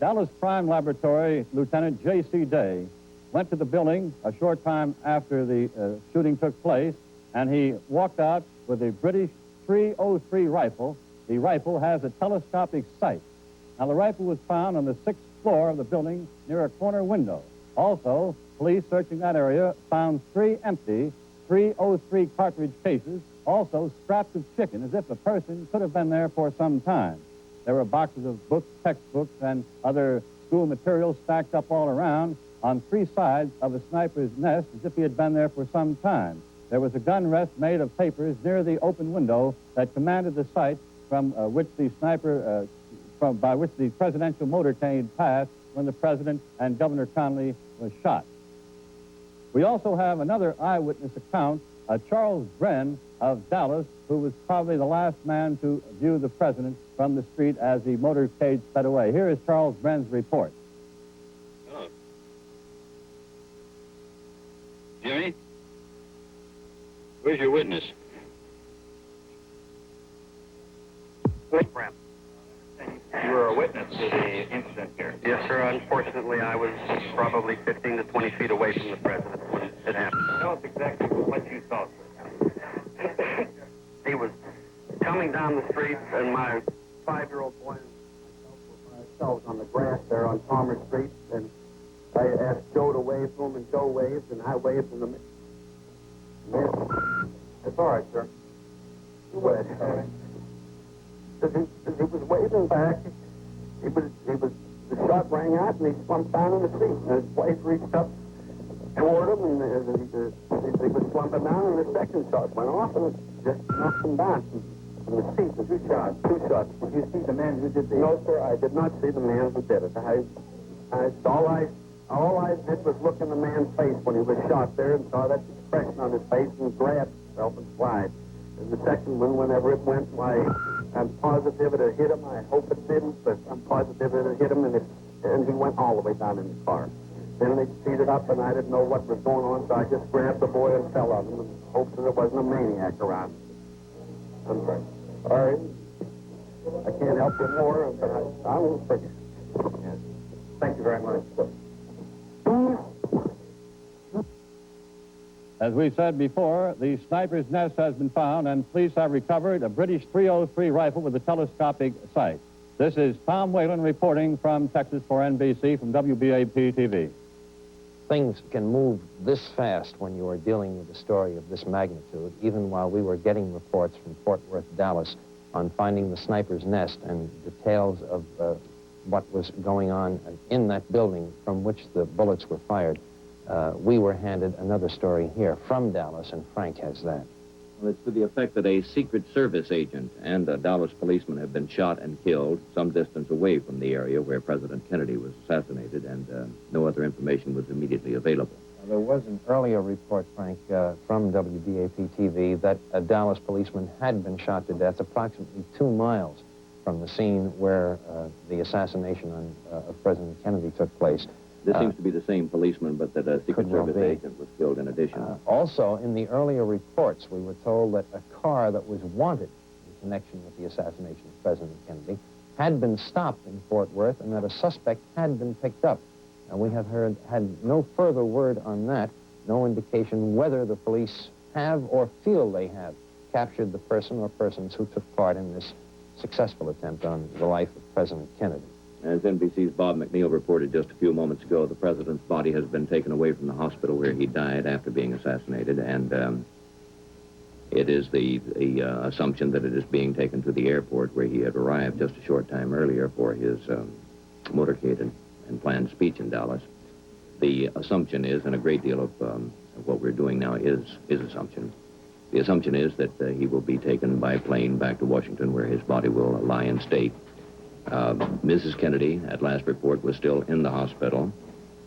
Dallas Crime Laboratory Lieutenant J.C. Day went to the building a short time after the shooting took place, and he walked out with a British .303 rifle. The rifle has a telescopic sight. Now, the rifle was found on the 6th floor of the building near a corner window. Also, police searching that area found 3 empty .303 cartridge cases, also scraps of chicken, as if the person could have been there for some time. There were boxes of books, textbooks, and other school materials stacked up all around on 3 sides of a sniper's nest, as if he had been there for some time. There was a gun rest made of papers near the open window that commanded the site from which the sniper, by which the presidential motorcade passed when the president and Governor Connally was shot. We also have another eyewitness account, Charles Bren of Dallas, who was probably the last man to view the president from the street as the motorcade sped away. Here is Charles Bren's report. Hello. Jimmy? Where's your witness? Brent. You were a witness to the incident here. Yes, sir. Unfortunately, I was probably 15 to 20 feet away from the president when it happened. Tell us exactly what you saw, sir. He was coming down the street, and my 5-year-old boy and myself were by ourselves on the grass there on Palmer Street, and I asked Joe to wave to him, and Joe waved, and I waved in the middle. It's all right, sir. You waved. As he was waving back, the shot rang out, and he slumped down in the seat. And his wife reached up, toward him, and he was slumping down, and the second shot went off, and it just knocked him down from the seat. The two shots. Did you see the man who did the... No, sir, I did not see the man who did it. All I did was look in the man's face when he was shot there and saw that expression on his face and grabbed himself and slide. And the second one, whenever it went, why, I'm positive it had hit him. I hope it didn't, but I'm positive it had hit him, and he went all the way down in the car. Then they speeded up, and I didn't know what was going on, so I just grabbed the boy and fell on him in hopes that there wasn't a maniac around. I'm sorry. I can't help you more, but I won't forget. Yes. Thank you very much. As we said before, the sniper's nest has been found, and police have recovered a British .303 rifle with a telescopic sight. This is Tom Whalen reporting from Texas for NBC from WBAP-TV. Things can move this fast when you are dealing with a story of this magnitude, even while we were getting reports from Fort Worth, Dallas, on finding the sniper's nest and details of what was going on in that building from which the bullets were fired. We were handed another story here from Dallas, and Frank has that. Well, it's to the effect that a Secret Service agent and a Dallas policeman have been shot and killed some distance away from the area where President Kennedy was assassinated, and no other information was immediately available. There was an earlier report, Frank, from WBAP-TV that a Dallas policeman had been shot to death approximately 2 miles from the scene where the assassination of President Kennedy took place. This seems to be the same policeman, but that a Secret Service agent was killed in addition. Also, in the earlier reports, we were told that a car that was wanted in connection with the assassination of President Kennedy had been stopped in Fort Worth, and that a suspect had been picked up. And we have had no further word on that, no indication whether the police have or feel they have captured the person or persons who took part in this successful attempt on the life of President Kennedy. As NBC's Bob McNeil reported just a few moments ago, the president's body has been taken away from the hospital where he died after being assassinated, and it is the assumption that it is being taken to the airport where he had arrived just a short time earlier for his motorcade and planned speech in Dallas. The assumption is, and a great deal of what we're doing now is assumption. The assumption is that he will be taken by plane back to Washington where his body will lie in state. Mrs. Kennedy, at last report, was still in the hospital.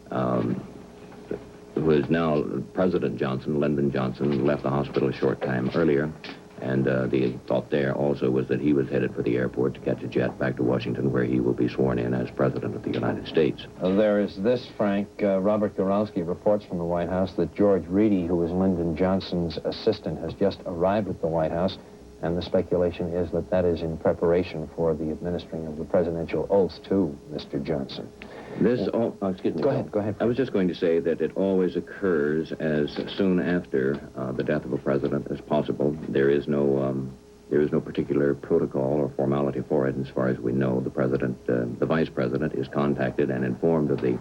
Who is now President Johnson, Lyndon Johnson, left the hospital a short time earlier, and the thought there also was that he was headed for the airport to catch a jet back to Washington where he will be sworn in as President of the United States. There is this, Frank. Robert Goralski reports from the White House that George Reedy, who is Lyndon Johnson's assistant, has just arrived at the White House. And the speculation is that that is in preparation for the administering of the presidential oath to Mr. Johnson. Excuse me. Go ahead. I was just going to say that it always occurs as soon after the death of a president as possible. There is no particular protocol or formality for it. As far as we know, the vice president is contacted and informed of the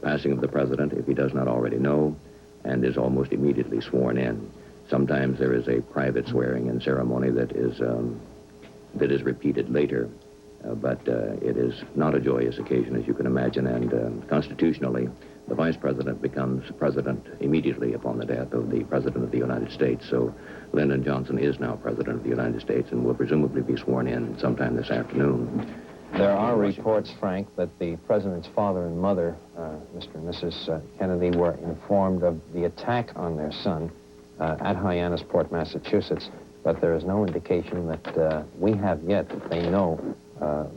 passing of the president, if he does not already know, and is almost immediately sworn in. Sometimes there is a private swearing-in ceremony that is repeated later, but it is not a joyous occasion, as you can imagine, and constitutionally, the vice president becomes president immediately upon the death of the president of the United States. So Lyndon Johnson is now president of the United States and will presumably be sworn in sometime this afternoon. There are reports, Frank, that the president's father and mother, Mr. and Mrs. Kennedy, were informed of the attack on their son at Hyannisport, Massachusetts, but there is no indication that we have yet that they know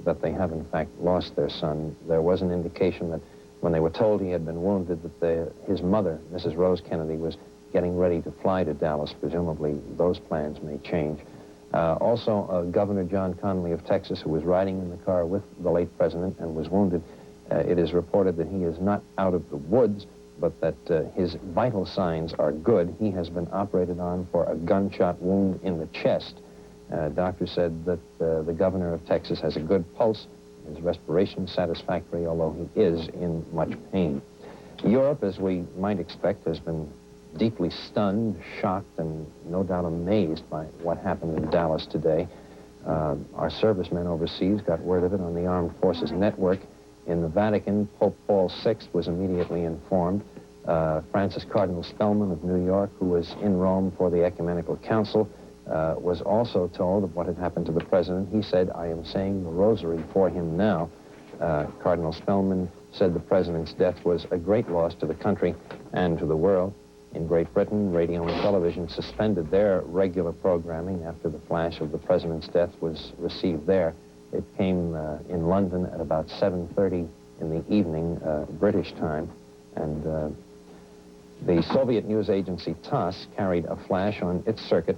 that they have in fact lost their son. There was an indication that when they were told he had been wounded, that his mother, Mrs. Rose Kennedy, was getting ready to fly to Dallas. Presumably those plans may change. Also, Governor John Connally of Texas, who was riding in the car with the late president and was wounded, it is reported that he is not out of the woods, but that his vital signs are good. He has been operated on for a gunshot wound in the chest. Doctor said that the governor of Texas has a good pulse. His respiration satisfactory, although he is in much pain. Europe, as we might expect, has been deeply stunned, shocked, and no doubt amazed by what happened in Dallas today. Our servicemen overseas got word of it on the Armed Forces Network. In the Vatican, Pope Paul VI was immediately informed. Francis Cardinal Spellman of New York, who was in Rome for the Ecumenical Council, was also told of what had happened to the president. He said, "I am saying the rosary for him now." Cardinal Spellman said the president's death was a great loss to the country and to the world. In Great Britain, radio and television suspended their regular programming after the flash of the president's death was received there. It came in London at about 7:30 in the evening, British time, and the Soviet news agency TASS carried a flash on its circuit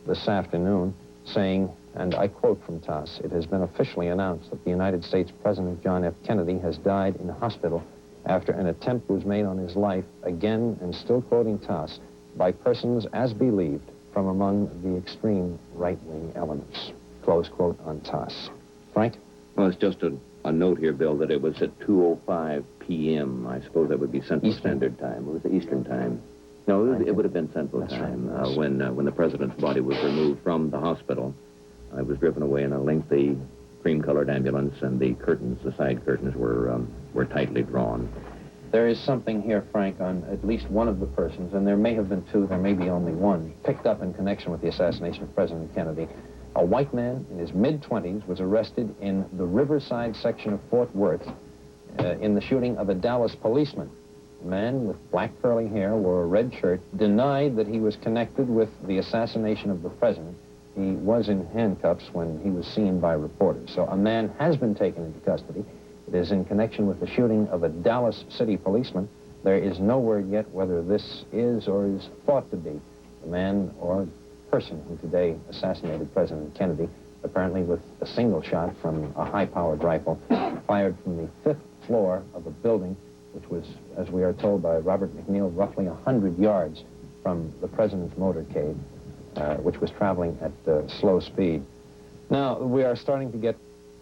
this afternoon saying, and I quote from TASS, "It has been officially announced that the United States President John F. Kennedy has died in a hospital after an attempt was made on his life, again, and still quoting TASS, by persons as believed from among the extreme right-wing elements." Close quote on TASS. Frank? Well, it's just a note here, Bill, that it was at 2:05 p.m. I suppose that would be Central Standard Time. It was Eastern Time. No, it would have been Central Time when the president's body was removed from the hospital. I was driven away in a lengthy cream-colored ambulance, and the curtains, the side curtains, were tightly drawn. There is something here, Frank, on at least one of the persons, and there may have been two, there may be only one, picked up in connection with the assassination of President Kennedy. A white man in his mid-20s was arrested in the Riverside section of Fort Worth in the shooting of a Dallas policeman. A man with black curly hair, wore a red shirt, denied that he was connected with the assassination of the president. He was in handcuffs when he was seen by reporters. So a man has been taken into custody. It is in connection with the shooting of a Dallas city policeman. There is no word yet whether this is or is thought to be the man or person who today assassinated President Kennedy, apparently with a single shot from a high-powered rifle fired from the 5th floor of a building, which was, as we are told by Robert McNeil, roughly 100 yards from the president's motorcade, which was traveling at slow speed. Now, we are starting to get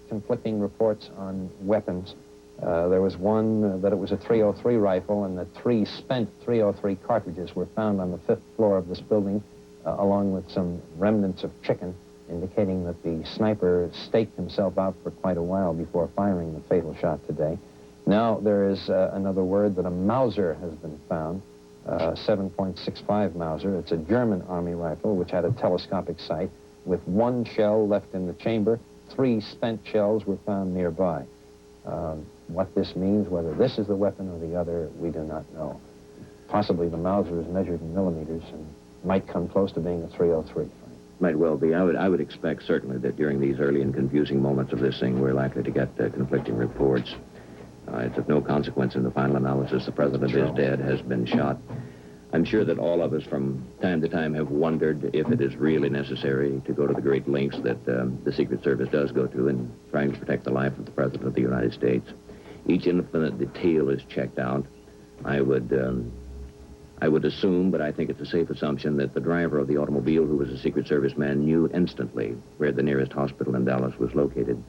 conflicting reports on weapons. There was one that it was a .303 rifle, and that 3 spent .303 cartridges were found on the 5th floor of this building, along with some remnants of chicken, indicating that the sniper staked himself out for quite a while before firing the fatal shot today. Now there is another word that a Mauser has been found, 7.65 Mauser. It's a German Army rifle which had a telescopic sight with 1 shell left in the chamber. 3 spent shells were found nearby. What this means, whether this is the weapon or the other, we do not know. Possibly the Mauser is measured in millimeters and might come close to being a .303. Might well be. I would expect certainly that during these early and confusing moments of this thing, we're likely to get conflicting reports. It's of no consequence in the final analysis. The president is dead, has been shot. I'm sure that all of us from time to time have wondered if it is really necessary to go to the great lengths that the Secret Service does go to in trying to protect the life of the President of the United States. Each infinite detail is checked out. I would assume, but I think it's a safe assumption, that the driver of the automobile, who was a Secret Service man, knew instantly where the nearest hospital in Dallas was located.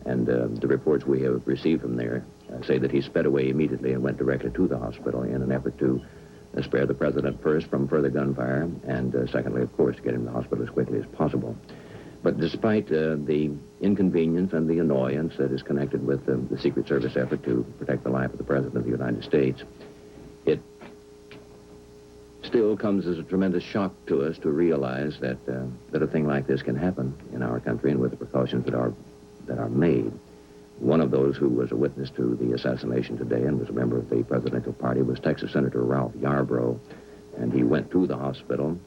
And the reports we have received from there say that he sped away immediately and went directly to the hospital in an effort to spare the president first from further gunfire, and secondly, of course, to get him to the hospital as quickly as possible. But despite the inconvenience and the annoyance that is connected with the Secret Service effort to protect the life of the President of the United States, it still comes as a tremendous shock to us to realize that a thing like this can happen in our country, and with the precautions that are made. One of those who was a witness to the assassination today and was a member of the presidential party was Texas Senator Ralph Yarbrough, and he went to the hospital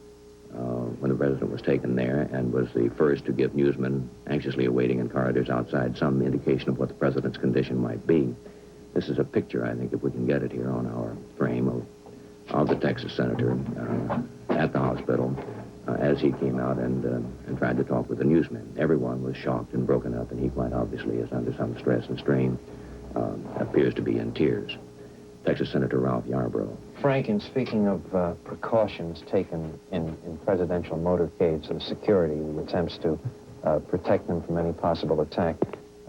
when the president was taken there and was the first to give newsmen anxiously awaiting in corridors outside some indication of what the president's condition might be. This is a picture, I think, if we can get it here on our frame, of the Texas senator at the hospital as he came out and tried to talk with the newsmen. Everyone was shocked and broken up, and he quite obviously is under some stress and strain, appears to be in tears. Texas Senator Ralph Yarbrough. Frank, in speaking of precautions taken in presidential motorcades and security, the attempts to protect them from any possible attack,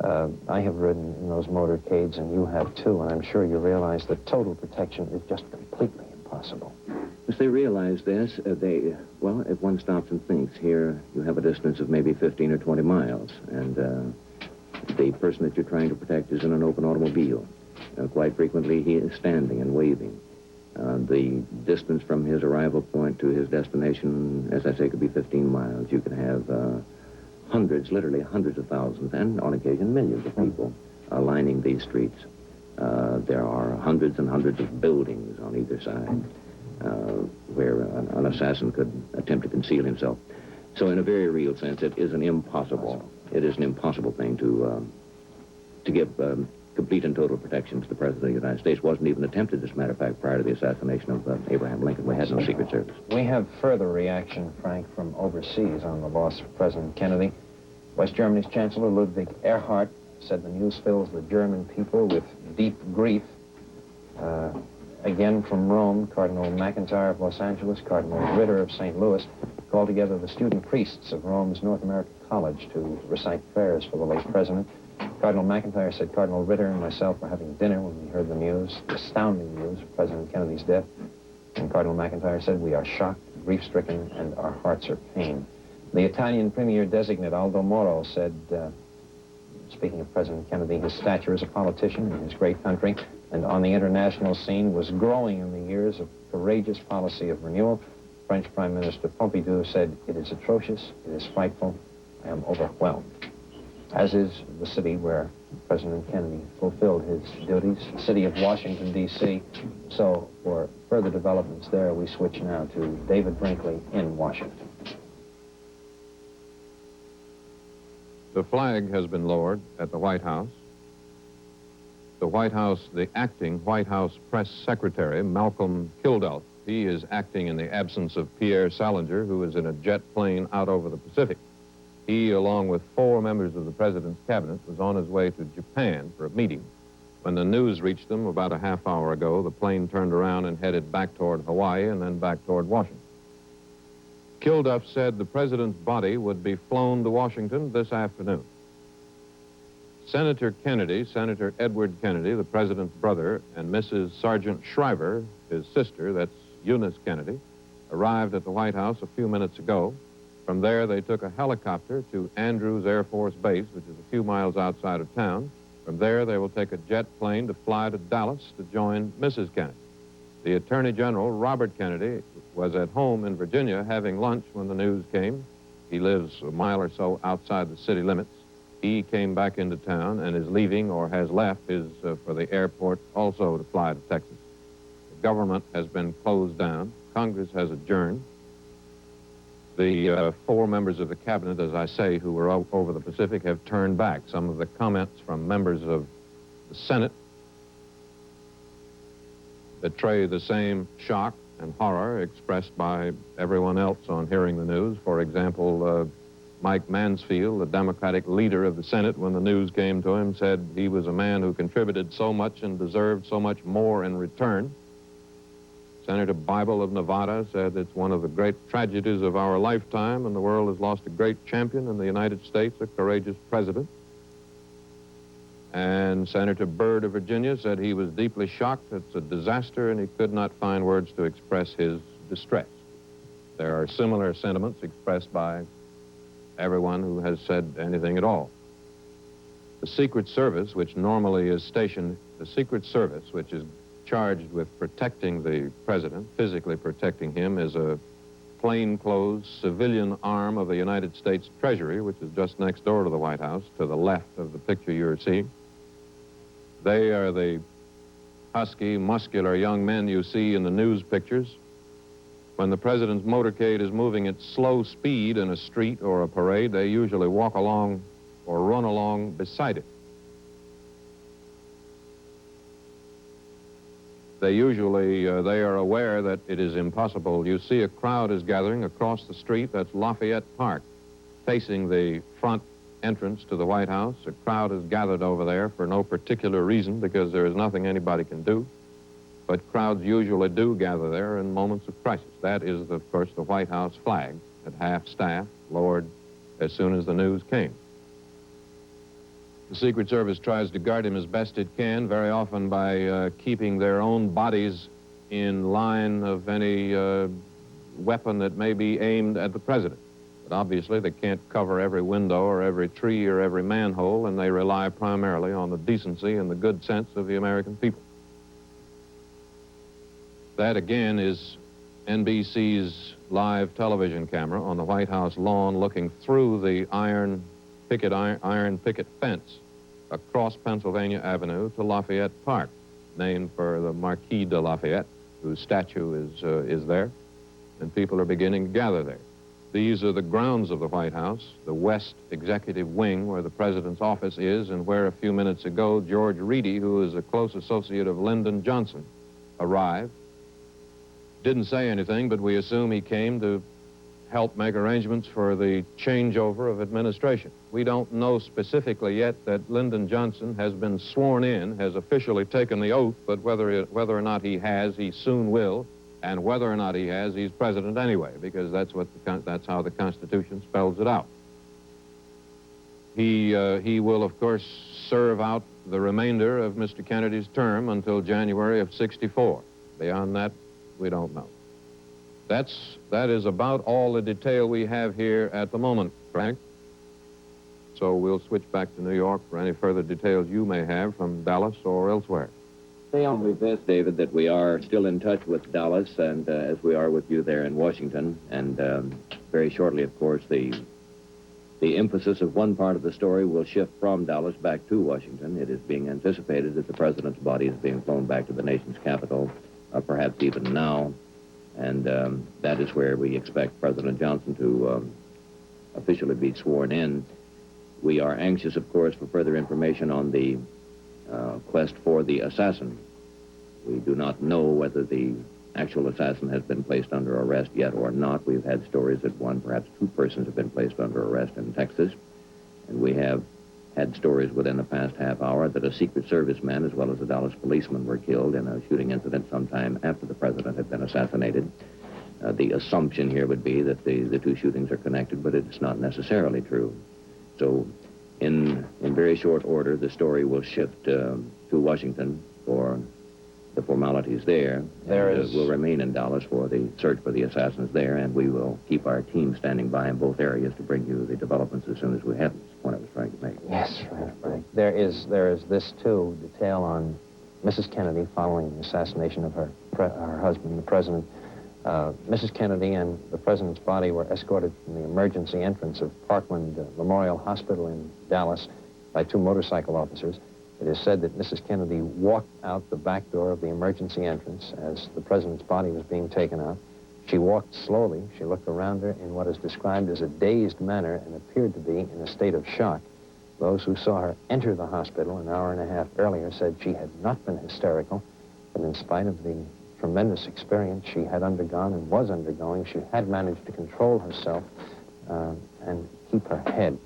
I have ridden in those motorcades, and you have too, and I'm sure you realize that total protection is just completely impossible. As they realize this, well, if one stops and thinks, here you have a distance of maybe 15 or 20 miles, and the person that you're trying to protect is in an open automobile. Quite frequently, he is standing and waving. The distance from his arrival point to his destination, as I say, could be 15 miles. You can have hundreds, literally hundreds of thousands, and on occasion millions of people lining these streets. There are hundreds and hundreds of buildings on either side where an assassin could attempt to conceal himself. So in a very real sense, it is an impossible thing to give complete and total protection to the President of the United States. Wasn't even attempted, as a matter of fact, prior to the assassination of Abraham Lincoln. We had no Secret Service. We have further reaction, Frank, from overseas on the loss of President Kennedy. West Germany's Chancellor Ludwig Erhard said the news fills the German people with deep grief. Again from Rome, Cardinal McIntyre of Los Angeles, Cardinal Ritter of St. Louis called together the student priests of Rome's North American College to recite prayers for the late president. Cardinal McIntyre said Cardinal Ritter and myself were having dinner when we heard the news, astounding news of President Kennedy's death. And Cardinal McIntyre said, we are shocked, grief-stricken, and our hearts are pained. The Italian Premier Designate, Aldo Moro, said, speaking of President Kennedy, his stature as a politician in his great country and on the international scene was growing in the years of courageous policy of renewal. French Prime Minister Pompidou said, it is atrocious, it is frightful, I am overwhelmed. As is the city where President Kennedy fulfilled his duties, the city of Washington, D.C. So for further developments there, we switch now to David Brinkley in Washington. The flag has been lowered at the White House. The White House, the acting White House press secretary, Malcolm Kilduff, he is acting in the absence of Pierre Salinger, who is in a jet plane out over the Pacific. He, along with 4 members of the president's cabinet, was on his way to Japan for a meeting. When the news reached them about a half hour ago, the plane turned around and headed back toward Hawaii and then back toward Washington. Kilduff said the president's body would be flown to Washington this afternoon. Senator Kennedy, Senator Edward Kennedy, the president's brother, and Mrs. Sergeant Shriver, his sister, that's Eunice Kennedy, arrived at the White House a few minutes ago. From there, they took a helicopter to Andrews Air Force Base, which is a few miles outside of town. From there, they will take a jet plane to fly to Dallas to join Mrs. Kennedy. The Attorney General, Robert Kennedy, was at home in Virginia having lunch when the news came. He lives a mile or so outside the city limits. He came back into town and is leaving, or has left, for the airport also to fly to Texas. The government has been closed down. Congress has adjourned. The 4 members of the cabinet, as I say, who were over the Pacific, have turned back. Some of the comments from members of the Senate betray the same shock and horror expressed by everyone else on hearing the news. For example, Mike Mansfield, the Democratic leader of the Senate, when the news came to him, said he was a man who contributed so much and deserved so much more in return. Senator Bible of Nevada said it's one of the great tragedies of our lifetime, and the world has lost a great champion in the United States, a courageous president. And Senator Byrd of Virginia said he was deeply shocked. It's a disaster, and he could not find words to express his distress. There are similar sentiments expressed by everyone who has said anything at all. The Secret Service, which normally is stationed, the Secret Service, which is charged with protecting the president, physically protecting him, is a plainclothes civilian arm of the United States Treasury, which is just next door to the White House, to the left of the picture you're seeing. They are the husky, muscular young men you see in the news pictures. When the president's motorcade is moving at slow speed in a street or a parade, they usually walk along or run along beside it. They are aware that it is impossible. You see a crowd is gathering across the street. That's Lafayette Park, facing the front entrance to the White House. A crowd is gathered over there for no particular reason, because there is nothing anybody can do. But crowds usually do gather there in moments of crisis. That is, of course, the White House flag at half-staff, lowered as soon as the news came. The Secret Service tries to guard him as best it can, very often by keeping their own bodies in line of any weapon that may be aimed at the president. But obviously they can't cover every window or every tree or every manhole, and they rely primarily on the decency and the good sense of the American people. That, again, is NBC's live television camera on the White House lawn looking through the iron picket fence across Pennsylvania Avenue to Lafayette Park, named for the Marquis de Lafayette, whose statue is there, and people are beginning to gather there. These are the grounds of the White House, the West Executive Wing, where the President's office is, and where a few minutes ago George Reedy, who is a close associate of Lyndon Johnson, arrived. Didn't say anything, but we assume he came to help make arrangements for the changeover of administration. We don't know specifically yet that Lyndon Johnson has been sworn in, has officially taken the oath, but whether or not he has, he soon will, and whether or not he has, he's president anyway, because that's how the Constitution spells it out. He will, of course, serve out the remainder of Mr. Kennedy's term until January of '64. Beyond that, we don't know. That is about all the detail we have here at the moment, Frank. So we'll switch back to New York for any further details you may have from Dallas or elsewhere. Say only this, David, that we are still in touch with Dallas, and as we are with you there in Washington, and very shortly, of course, the emphasis of one part of the story will shift from Dallas back to Washington. It is being anticipated that the President's body is being flown back to the nation's capital, perhaps even now, and that is where we expect President Johnson to officially be sworn in. We are anxious, of course, for further information on the quest for the assassin. We do not know whether the actual assassin has been placed under arrest yet or not. We've had stories that one, perhaps two persons have been placed under arrest in Texas, and we have had stories within the past half hour that a Secret Service man as well as a Dallas policeman were killed in a shooting incident sometime after the president had been assassinated. The assumption here would be that the two shootings are connected, but it's not necessarily true. So in very short order, the story will shift to Washington for the formalities there. We'll remain in Dallas for the search for the assassins there, and we will keep our team standing by in both areas to bring you the developments as soon as we have them. That's the point I was trying to make. Yes, Frank. There is this, too, detail on Mrs. Kennedy following the assassination of her husband, the president. Mrs. Kennedy and the president's body were escorted from the emergency entrance of Parkland Memorial Hospital in Dallas by two motorcycle officers. It is said that Mrs. Kennedy walked out the back door of the emergency entrance as the president's body was being taken out. She walked slowly. She looked around her in what is described as a dazed manner and appeared to be in a state of shock. Those who saw her enter the hospital an hour and a half earlier said she had not been hysterical, but in spite of the tremendous experience she had undergone and was undergoing, she had managed to control herself and keep her head.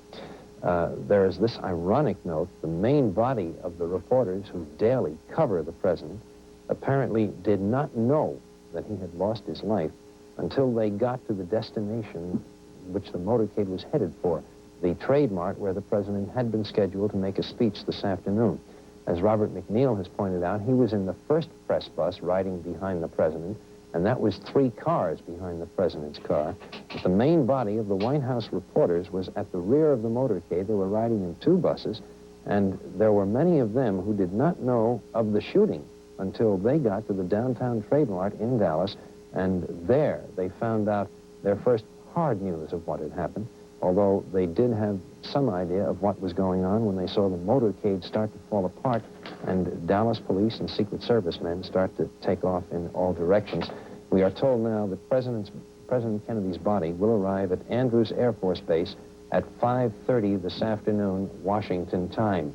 There is this ironic note: the main body of the reporters who daily cover the president apparently did not know that he had lost his life until they got to the destination which the motorcade was headed for, the Trade Mart, where the president had been scheduled to make a speech this afternoon. As Robert McNeil has pointed out, he was in the first press bus riding behind the president, and that was 3 cars behind the president's car. But the main body of the White House reporters was at the rear of the motorcade. They were riding in 2 buses, and there were many of them who did not know of the shooting until they got to the downtown Trade Mart in Dallas, and there they found out their first hard news of what had happened, although they did have some idea of what was going on when they saw the motorcade start to fall apart and Dallas police and Secret Service men start to take off in all directions. We are told now that President Kennedy's body will arrive at Andrews Air Force Base at 5:30 this afternoon, Washington time.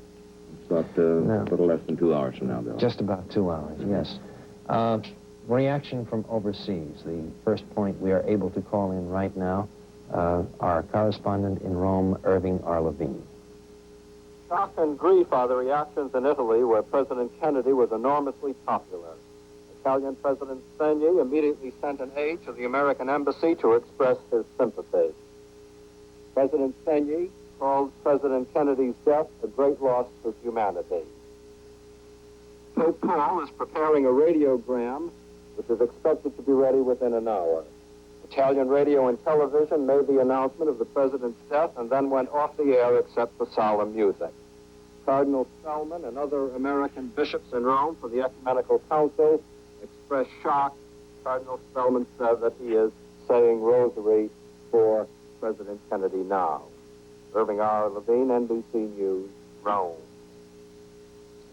It's about a little less than 2 hours from now, Bill. Just about 2 hours, yes. Reaction from overseas. The first point we are able to call in right now, our correspondent in Rome, Irving R. Levine. Shock and grief are the reactions in Italy, where President Kennedy was enormously popular. Italian President Segni immediately sent an aide to the American embassy to express his sympathy. President Segni called President Kennedy's death a great loss to humanity. Pope Paul is preparing a radiogram, which is expected to be ready within an hour. Italian radio and television made the announcement of the president's death and then went off the air except for solemn music. Cardinal Spellman and other American bishops in Rome for the Ecumenical Council expressed shock Cardinal Spellman said that he is saying rosary for President Kennedy now. Irving R. Levine, NBC News, Rome.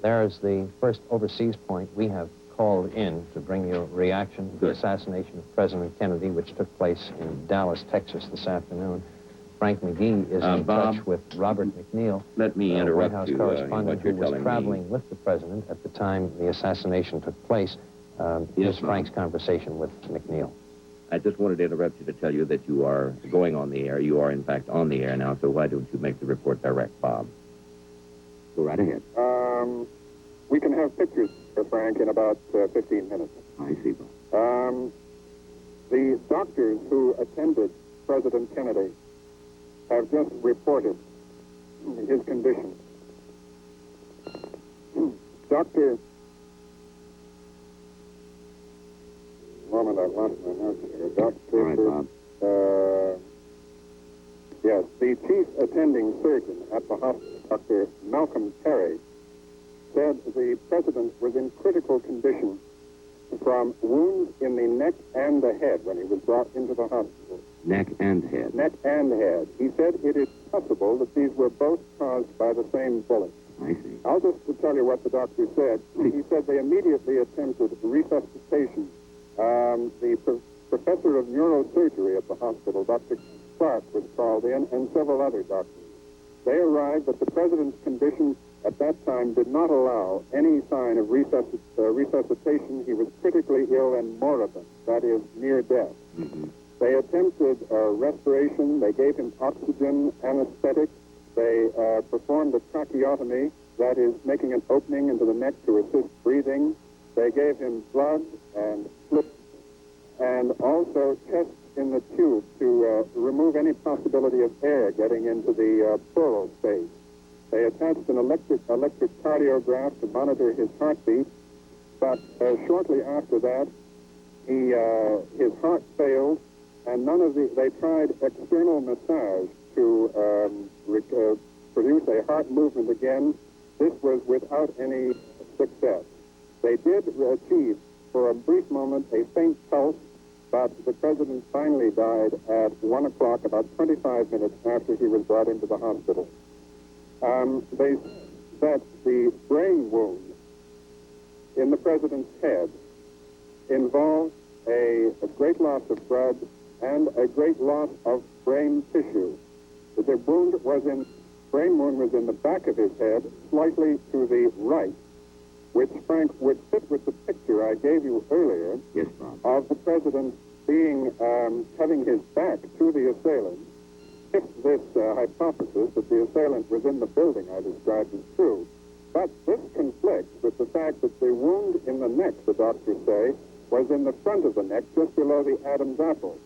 There's the first overseas point we have called in to bring you a reaction to the assassination of President Kennedy, which took place in Dallas, Texas this afternoon. Frank McGee is in Bob, touch with Robert McNeil, let me White interrupt House you correspondent in what you're who was telling traveling me. with the president at the time the assassination took place. Yes, Here's Bob. Frank's conversation with McNeil. I just wanted to interrupt you to tell you that you are going on the air. You are, in fact, on the air now, so why don't you make the report direct, Bob? Go right ahead. We can have pictures, Frank, in about 15 minutes. I see, Bob. The doctors who attended President Kennedy have just reported his condition. Dr. Moment, I lost my notes here. Dr. All right, Bob. Yes, the chief attending surgeon at the hospital, Dr. Malcolm Terry, said the president was in critical condition from wounds in the neck and the head when he was brought into the hospital. Neck and head. Neck and head. He said it is possible that these were both caused by the same bullet. I see. I'll just tell you what the doctor said. He said they immediately attempted resuscitation. The professor of neurosurgery at the hospital, Dr. Clark, was called in, and several other doctors. They arrived, but the president's condition at that time did not allow any sign of resuscitation. He was critically ill and moribund, that is, near death. Mm-hmm. They attempted respiration. They gave him oxygen, anesthetic. They performed a tracheotomy, that is, making an opening into the neck to assist breathing. They gave him blood and fluids, and also tests in the tube to remove any possibility of air getting into the pleural space. They attached an electric cardiograph to monitor his heartbeat, but shortly after that, his heart failed, and they tried external massage to produce a heart movement again. This was without any success. They did achieve, for a brief moment, a faint pulse, but the president finally died at 1 o'clock, about 25 minutes after he was brought into the hospital. They said the brain wound in the president's head involved a great loss of blood and a great loss of brain tissue. The brain wound was in the back of his head, slightly to the right, which, Frank, would fit with the picture I gave you earlier. Yes, Bob. Of the president having his back to the assailant. If this hypothesis that the assailant was in the building I described is true, but this conflicts with the fact that the wound in the neck, the doctors say, was in the front of the neck, just below the Adam's apple.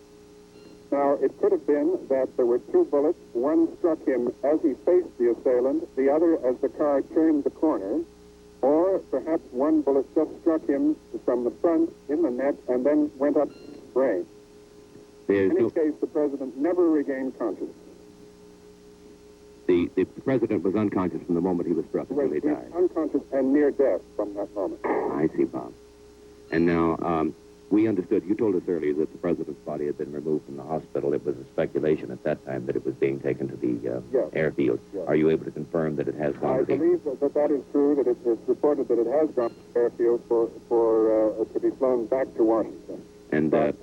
Now, it could have been that there were two bullets. One struck him as he faced the assailant, the other as the car turned the corner, or perhaps one bullet just struck him from the front in the neck and then went up his brain. In any case, the president never regained consciousness. The president was unconscious from the moment he was struck until he died. Unconscious and near death from that moment. I see, Bob. And now, we understood, you told us earlier that the president's body had been removed from the hospital. It was a speculation at that time that it was being taken to the airfield. Yes. Are you able to confirm that it has gone I to the... believe that is true, that it's reported that it has gone to the airfield to be flown back to Washington. And, but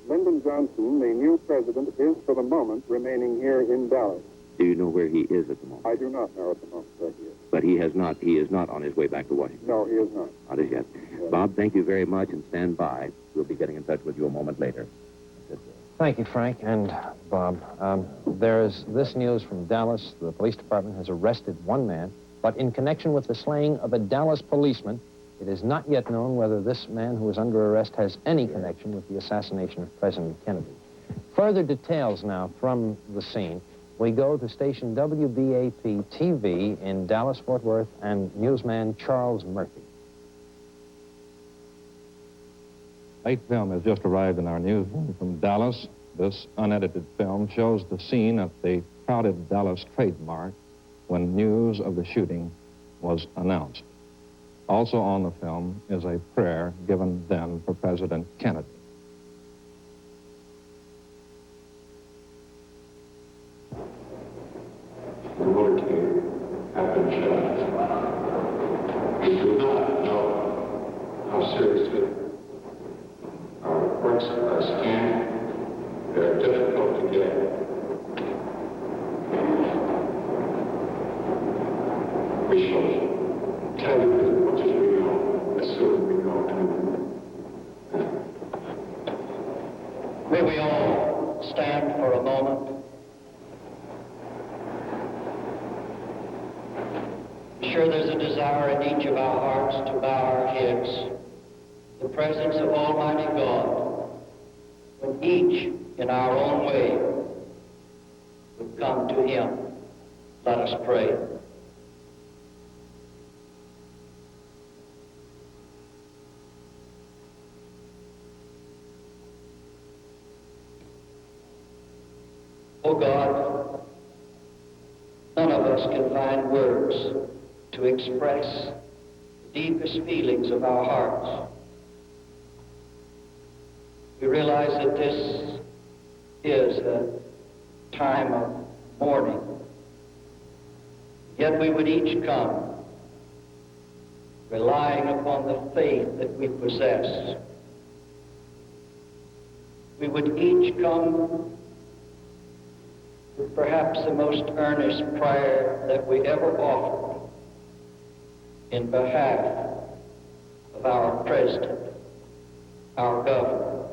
Lyndon Johnson, the new president, is for the moment remaining here in Dallas. Do you know where he is at the moment? I do not know at the moment where he is. But he is not on his way back to Washington? No, he is not. Not as yet. Yes. Bob, thank you very much, and stand by. We'll be getting in touch with you a moment later. Thank you, Frank and Bob. There is this news from Dallas. The police department has arrested one man, but in connection with the slaying of a Dallas policeman, it is not yet known whether this man who is under arrest has any connection with the assassination of President Kennedy. Further details now from the scene. We go to station WBAP-TV in Dallas-Fort Worth and newsman Charles Murphy. Late film has just arrived in our newsroom from Dallas. This unedited film shows the scene at the crowded Dallas Trade Mart when news of the shooting was announced. Also on the film is a prayer given then for President Kennedy. reports are scant. They're difficult to get. We shall tell you as much as we know, as soon as we know anything. May we all stand for a moment. I'm sure there's a desire in each of our hearts to bow our heads in the presence of Almighty God, when each in our own way would come to Him. Let us pray. Oh God, none of us can find words to express the deepest feelings of our hearts. We realize that this is a time of mourning. Yet we would each come relying upon the faith that we possess. We would each come with perhaps the most earnest prayer that we ever offered in behalf of our president, our governor,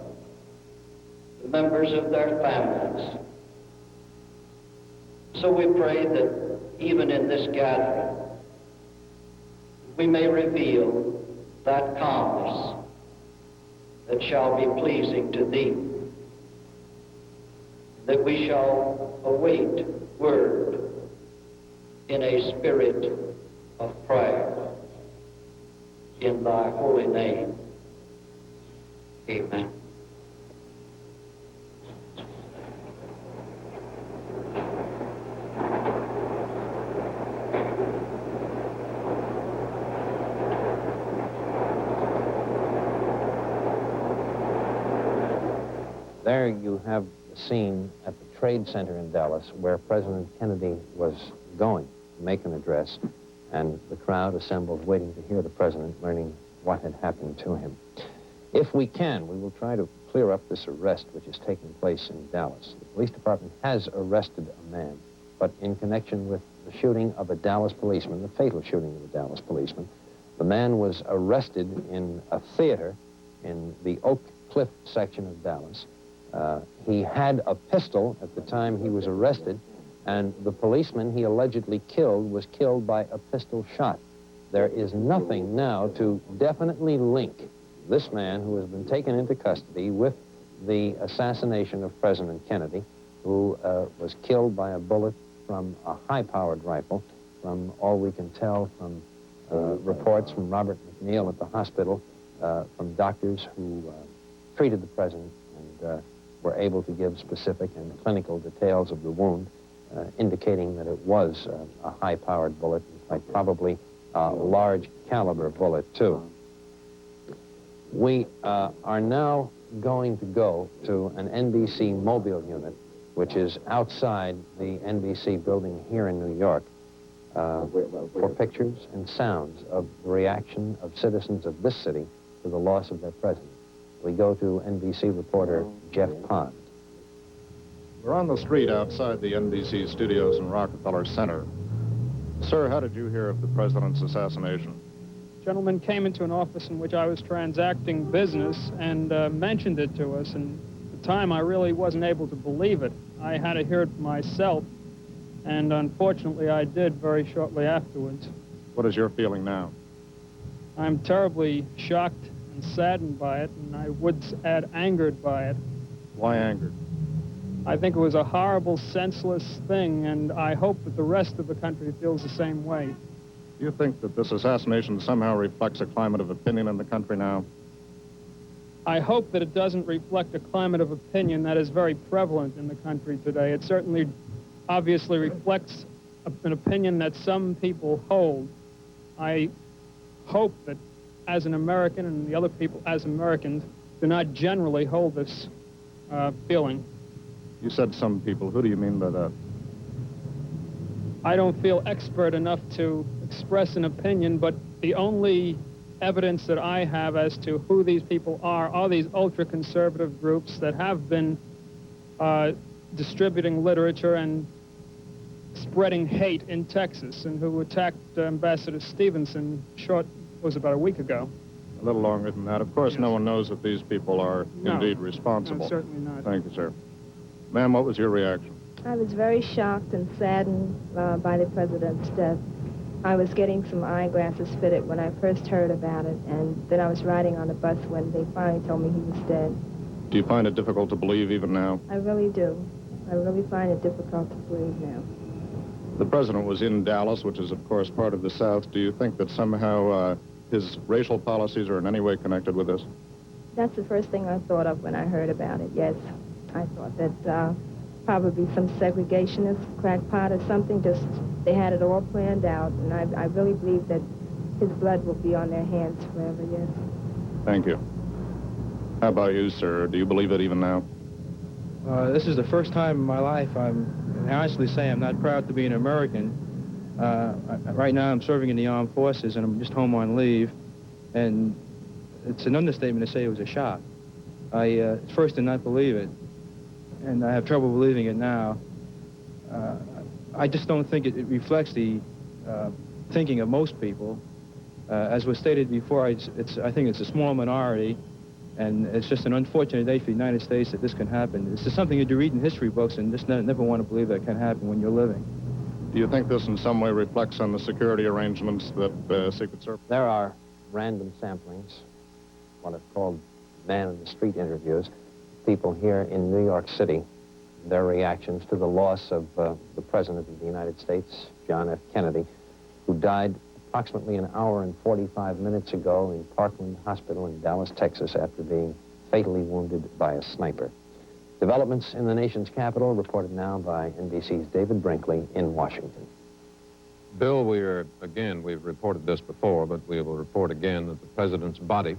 the members of their families. So we pray that even in this gathering, we may reveal that calmness that shall be pleasing to Thee, that we shall await word in a spirit of prayer. In Thy holy name, amen. There you have the scene at the Trade Center in Dallas where President Kennedy was going to make an address, and the crowd assembled waiting to hear the president, learning what had happened to him. If we can, we will try to clear up this arrest which is taking place in Dallas. The police department has arrested a man, but in connection with the shooting of a Dallas policeman, the fatal shooting of a Dallas policeman, the man was arrested in a theater in the Oak Cliff section of Dallas. He had a pistol at the time he was arrested, and the policeman he allegedly killed was killed by a pistol shot. There is nothing now to definitely link this man who has been taken into custody with the assassination of President Kennedy, who was killed by a bullet from a high-powered rifle. From all we can tell from reports from Robert McNeil at the hospital, from doctors who treated the president and were able to give specific and clinical details of the wound, indicating that it was a high-powered bullet, quite probably a large caliber bullet, too. We are now going to go to an NBC mobile unit, which is outside the NBC building here in New York, for pictures and sounds of the reaction of citizens of this city to the loss of their president. We go to NBC reporter Jeff Pond. We're on the street outside the NBC studios in Rockefeller Center. Sir, how did you hear of the president's assassination? A gentleman came into an office in which I was transacting business and mentioned it to us, and at the time I really wasn't able to believe it. I had to hear it myself, and unfortunately I did very shortly afterwards. What is your feeling now? I'm terribly shocked and saddened by it, and I would add angered by it. Why angered? I think it was a horrible, senseless thing, and I hope that the rest of the country feels the same way. Do you think that this assassination somehow reflects a climate of opinion in the country now? I hope that it doesn't reflect a climate of opinion that is very prevalent in the country today. It certainly obviously reflects an opinion that some people hold. I hope that as an American and the other people as Americans do not generally hold this feeling. You said some people. Who do you mean by that? I don't feel expert enough to express an opinion, but the only evidence that I have as to who these people are, all these ultra-conservative groups that have been distributing literature and spreading hate in Texas, and who attacked Ambassador Stevenson was about a week ago. A little longer than that. Of course, Yes. no one knows that these people are No. indeed responsible. No, certainly not. Thank you, sir. Ma'am, what was your reaction? I was very shocked and saddened by the president's death. I was getting some eyeglasses fitted when I first heard about it, and then I was riding on the bus when they finally told me he was dead. Do you find it difficult to believe even now? I really do. I really find it difficult to believe now. The president was in Dallas, which is, of course, part of the South. Do you think that somehow his racial policies are in any way connected with this? That's the first thing I thought of when I heard about it, yes. I thought that probably some segregationist crackpot or something, just they had it all planned out, and I really believe that his blood will be on their hands forever, yes. Thank you. How about you, sir? Do you believe it even now? This is the first time in my life I honestly say I'm not proud to be an American. Right now I'm serving in the armed forces and I'm just home on leave, and it's an understatement to say it was a shock. I at first did not believe it, and I have trouble believing it now. I just don't think it reflects the thinking of most people. As was stated before, I think it's a small minority, and it's just an unfortunate day for the United States that this can happen. It's just something you read in history books and just never want to believe that can happen when you're living. Do you think this in some way reflects on the security arrangements that Secret Service? There are random samplings, what are called man-in-the-street interviews, people here in New York City, their reactions to the loss of the President of the United States, John F. Kennedy, who died approximately an hour and 45 minutes ago in Parkland Hospital in Dallas, Texas, after being fatally wounded by a sniper. Developments in the nation's capital reported now by NBC's David Brinkley in Washington. Bill, we've reported this before, but we will report again that the president's body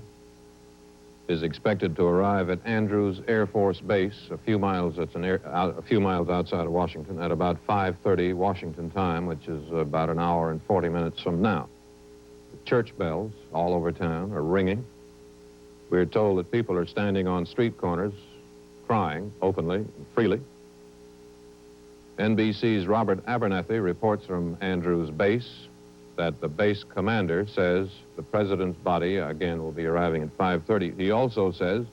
is expected to arrive at Andrews Air Force Base, a few miles outside of Washington, at about 5:30 Washington time, which is about an hour and 40 minutes from now. The church bells all over town are ringing. We're told that people are standing on street corners, crying openly and freely. NBC's Robert Abernathy reports from Andrews Base that the base commander says the president's body, again, will be arriving at 5:30. He also says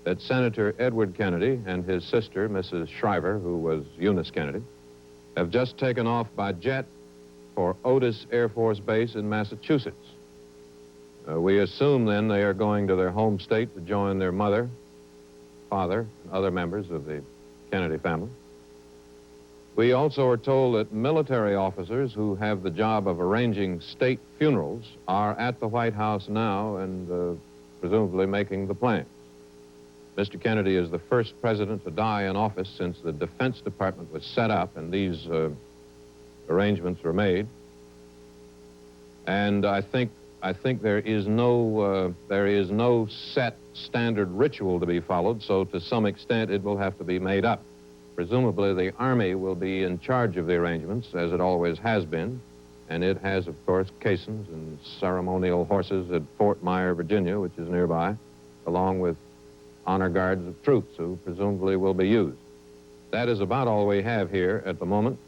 that Senator Edward Kennedy and his sister, Mrs. Shriver, who was Eunice Kennedy, have just taken off by jet for Otis Air Force Base in Massachusetts. We assume then they are going to their home state to join their mother, father, and other members of the Kennedy family. We also are told that military officers who have the job of arranging state funerals are at the White House now and presumably making the plans. Mr. Kennedy is the first president to die in office since the Defense Department was set up and these arrangements were made. And I think there is no set standard ritual to be followed, so to some extent it will have to be made up. Presumably the Army will be in charge of the arrangements, as it always has been, and it has, of course, caissons and ceremonial horses at Fort Myer, Virginia, which is nearby, along with honor guards of troops who presumably will be used. That is about all we have here at the moment.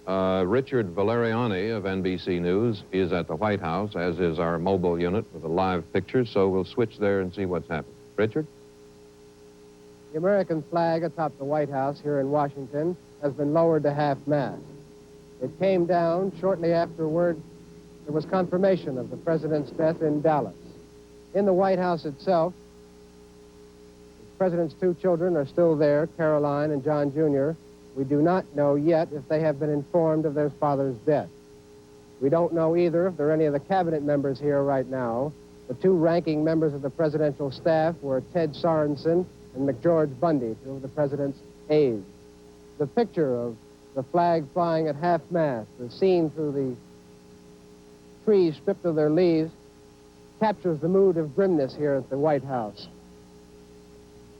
Richard Valeriani of NBC News is at the White House, as is our mobile unit with a live picture, so we'll switch there and see what's happening. Richard? The American flag atop the White House here in Washington has been lowered to half-mast. It came down shortly afterward. There was confirmation of the president's death in Dallas. In the White House itself, the president's two children are still there, Caroline and John Jr. We do not know yet if they have been informed of their father's death. We don't know either if there are any of the cabinet members here right now. The two ranking members of the presidential staff were Ted Sorensen and McGeorge Bundy, two of the president's aides. The picture of the flag flying at half-mast, the scene through the trees stripped of their leaves, captures the mood of grimness here at the White House.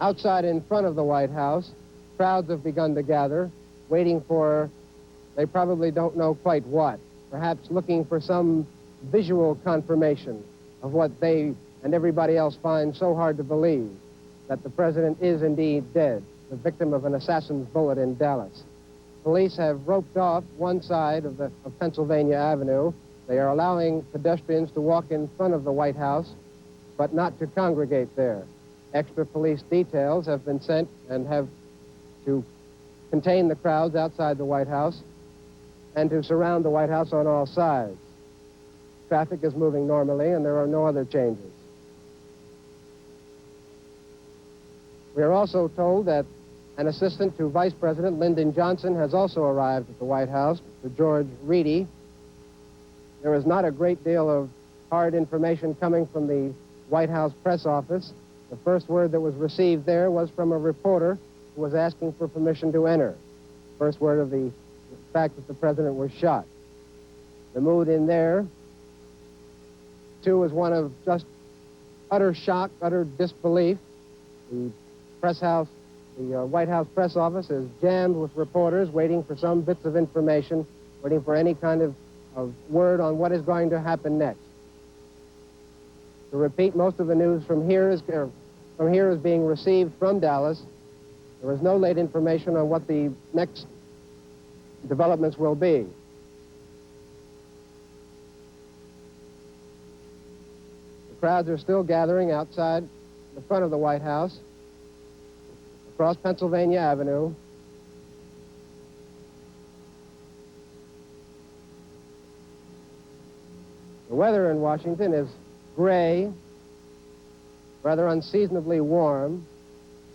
Outside in front of the White House, crowds have begun to gather, waiting for, they probably don't know quite what, perhaps looking for some visual confirmation of what they and everybody else finds so hard to believe, that the president is indeed dead, the victim of an assassin's bullet in Dallas. Police have roped off one side of Pennsylvania Avenue. They are allowing pedestrians to walk in front of the White House, but not to congregate there. Extra police details have been sent and have to contain the crowds outside the White House and to surround the White House on all sides. Traffic is moving normally, and there are no other changes. We are also told that an assistant to Vice President Lyndon Johnson has also arrived at the White House, Mr. George Reedy. There is not a great deal of hard information coming from the White House press office. The first word that was received there was from a reporter who was asking for permission to enter. First word of the fact that the president was shot. The mood in there, too, is one of just utter shock, utter disbelief. The White House press office is jammed with reporters waiting for some bits of information, waiting for any kind of word on what is going to happen next. To repeat, most of the news from here is being received from Dallas. There is no late information on what the next developments will be. The crowds are still gathering outside the front of the White House, across Pennsylvania Avenue. The weather in Washington is gray, rather unseasonably warm,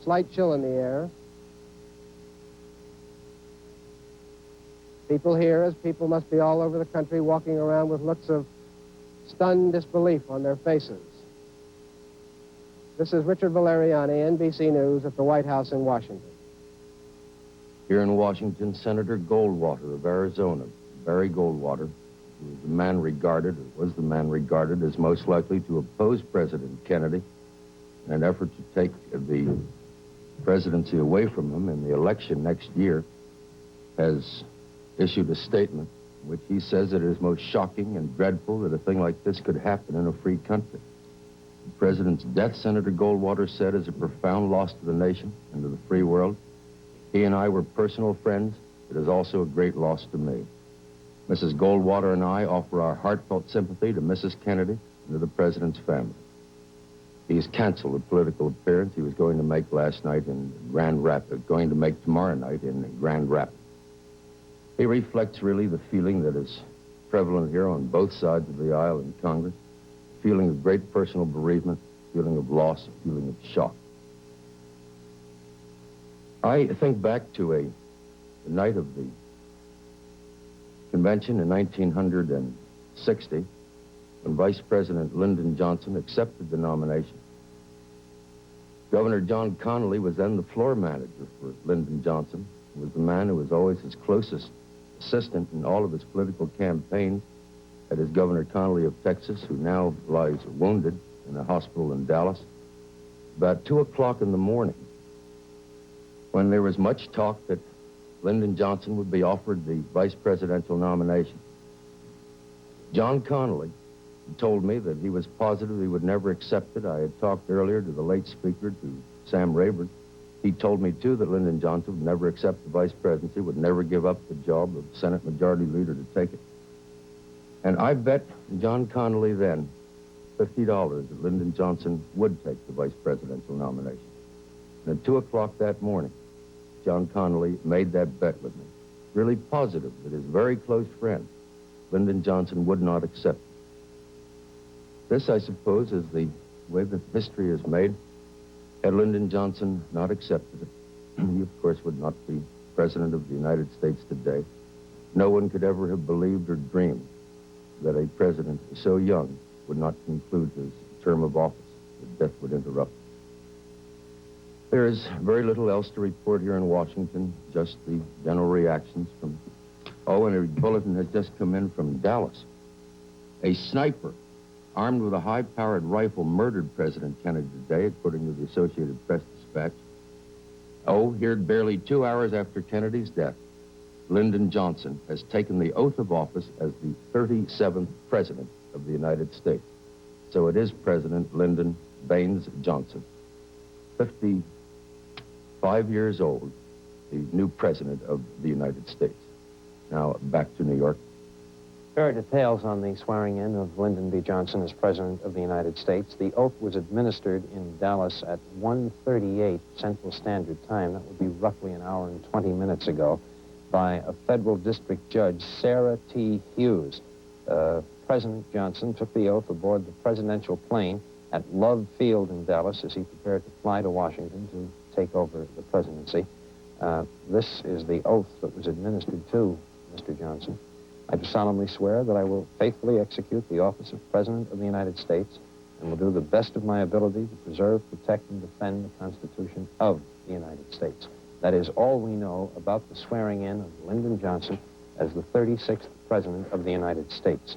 slight chill in the air. People here, as people must be all over the country, walking around with looks of stunned disbelief on their faces. This is Richard Valeriani, NBC News, at the White House in Washington. Here in Washington, Senator Goldwater of Arizona, Barry Goldwater, who was the man regarded as most likely to oppose President Kennedy in an effort to take the presidency away from him in the election next year, has issued a statement in which he says that it is most shocking and dreadful that a thing like this could happen in a free country. The president's death, Senator Goldwater said, is a profound loss to the nation and to the free world. He and I were personal friends. It is also a great loss to me. Mrs. Goldwater and I offer our heartfelt sympathy to Mrs. Kennedy and to the president's family. He has canceled a political appearance he was going to make last night in Grand Rapids, going to make tomorrow night in Grand Rapids. He reflects really the feeling that is prevalent here on both sides of the aisle in Congress, feeling of great personal bereavement, feeling of loss, a feeling of shock. I think back to the night of the convention in 1960, when Vice President Lyndon Johnson accepted the nomination. Governor John Connally was then the floor manager for Lyndon Johnson. He was the man who was always his closest assistant in all of his political campaigns. That is Governor Connally of Texas, who now lies wounded in a hospital in Dallas. About 2 o'clock in the morning, when there was much talk that Lyndon Johnson would be offered the vice presidential nomination, John Connally told me that he was positive he would never accept it. I had talked earlier to the late speaker, to Sam Rayburn. He told me, too, that Lyndon Johnson would never accept the vice presidency, would never give up the job of Senate Majority Leader to take it. And I bet John Connally then $50 that Lyndon Johnson would take the vice presidential nomination. And at 2 o'clock that morning, John Connally made that bet with me, really positive that his very close friend, Lyndon Johnson, would not accept it. This, I suppose, is the way that history is made. Had Lyndon Johnson not accepted it, he, of course, would not be president of the United States today. No one could ever have believed or dreamed that a president so young would not conclude his term of office, that death would interrupt. There is very little else to report here in Washington, just the general reactions from... Oh, and a bulletin has just come in from Dallas. A sniper armed with a high-powered rifle murdered President Kennedy today, according to the Associated Press Dispatch. Oh, here barely 2 hours after Kennedy's death, Lyndon Johnson has taken the oath of office as the 37th President of the United States. So it is President Lyndon Baines Johnson, 55 years old, the new president of the United States. Now, back to New York. There are details on the swearing in of Lyndon B. Johnson as President of the United States. The oath was administered in Dallas at 1:38 Central Standard Time. That would be roughly an hour and 20 minutes ago, by a federal district judge, Sarah T. Hughes. President Johnson took the oath aboard the presidential plane at Love Field in Dallas as he prepared to fly to Washington to take over the presidency. This is the oath that was administered to Mr. Johnson. I do solemnly swear that I will faithfully execute the office of President of the United States and will do the best of my ability to preserve, protect, and defend the Constitution of the United States. That is all we know about the swearing in of Lyndon Johnson as the 36th President of the United States.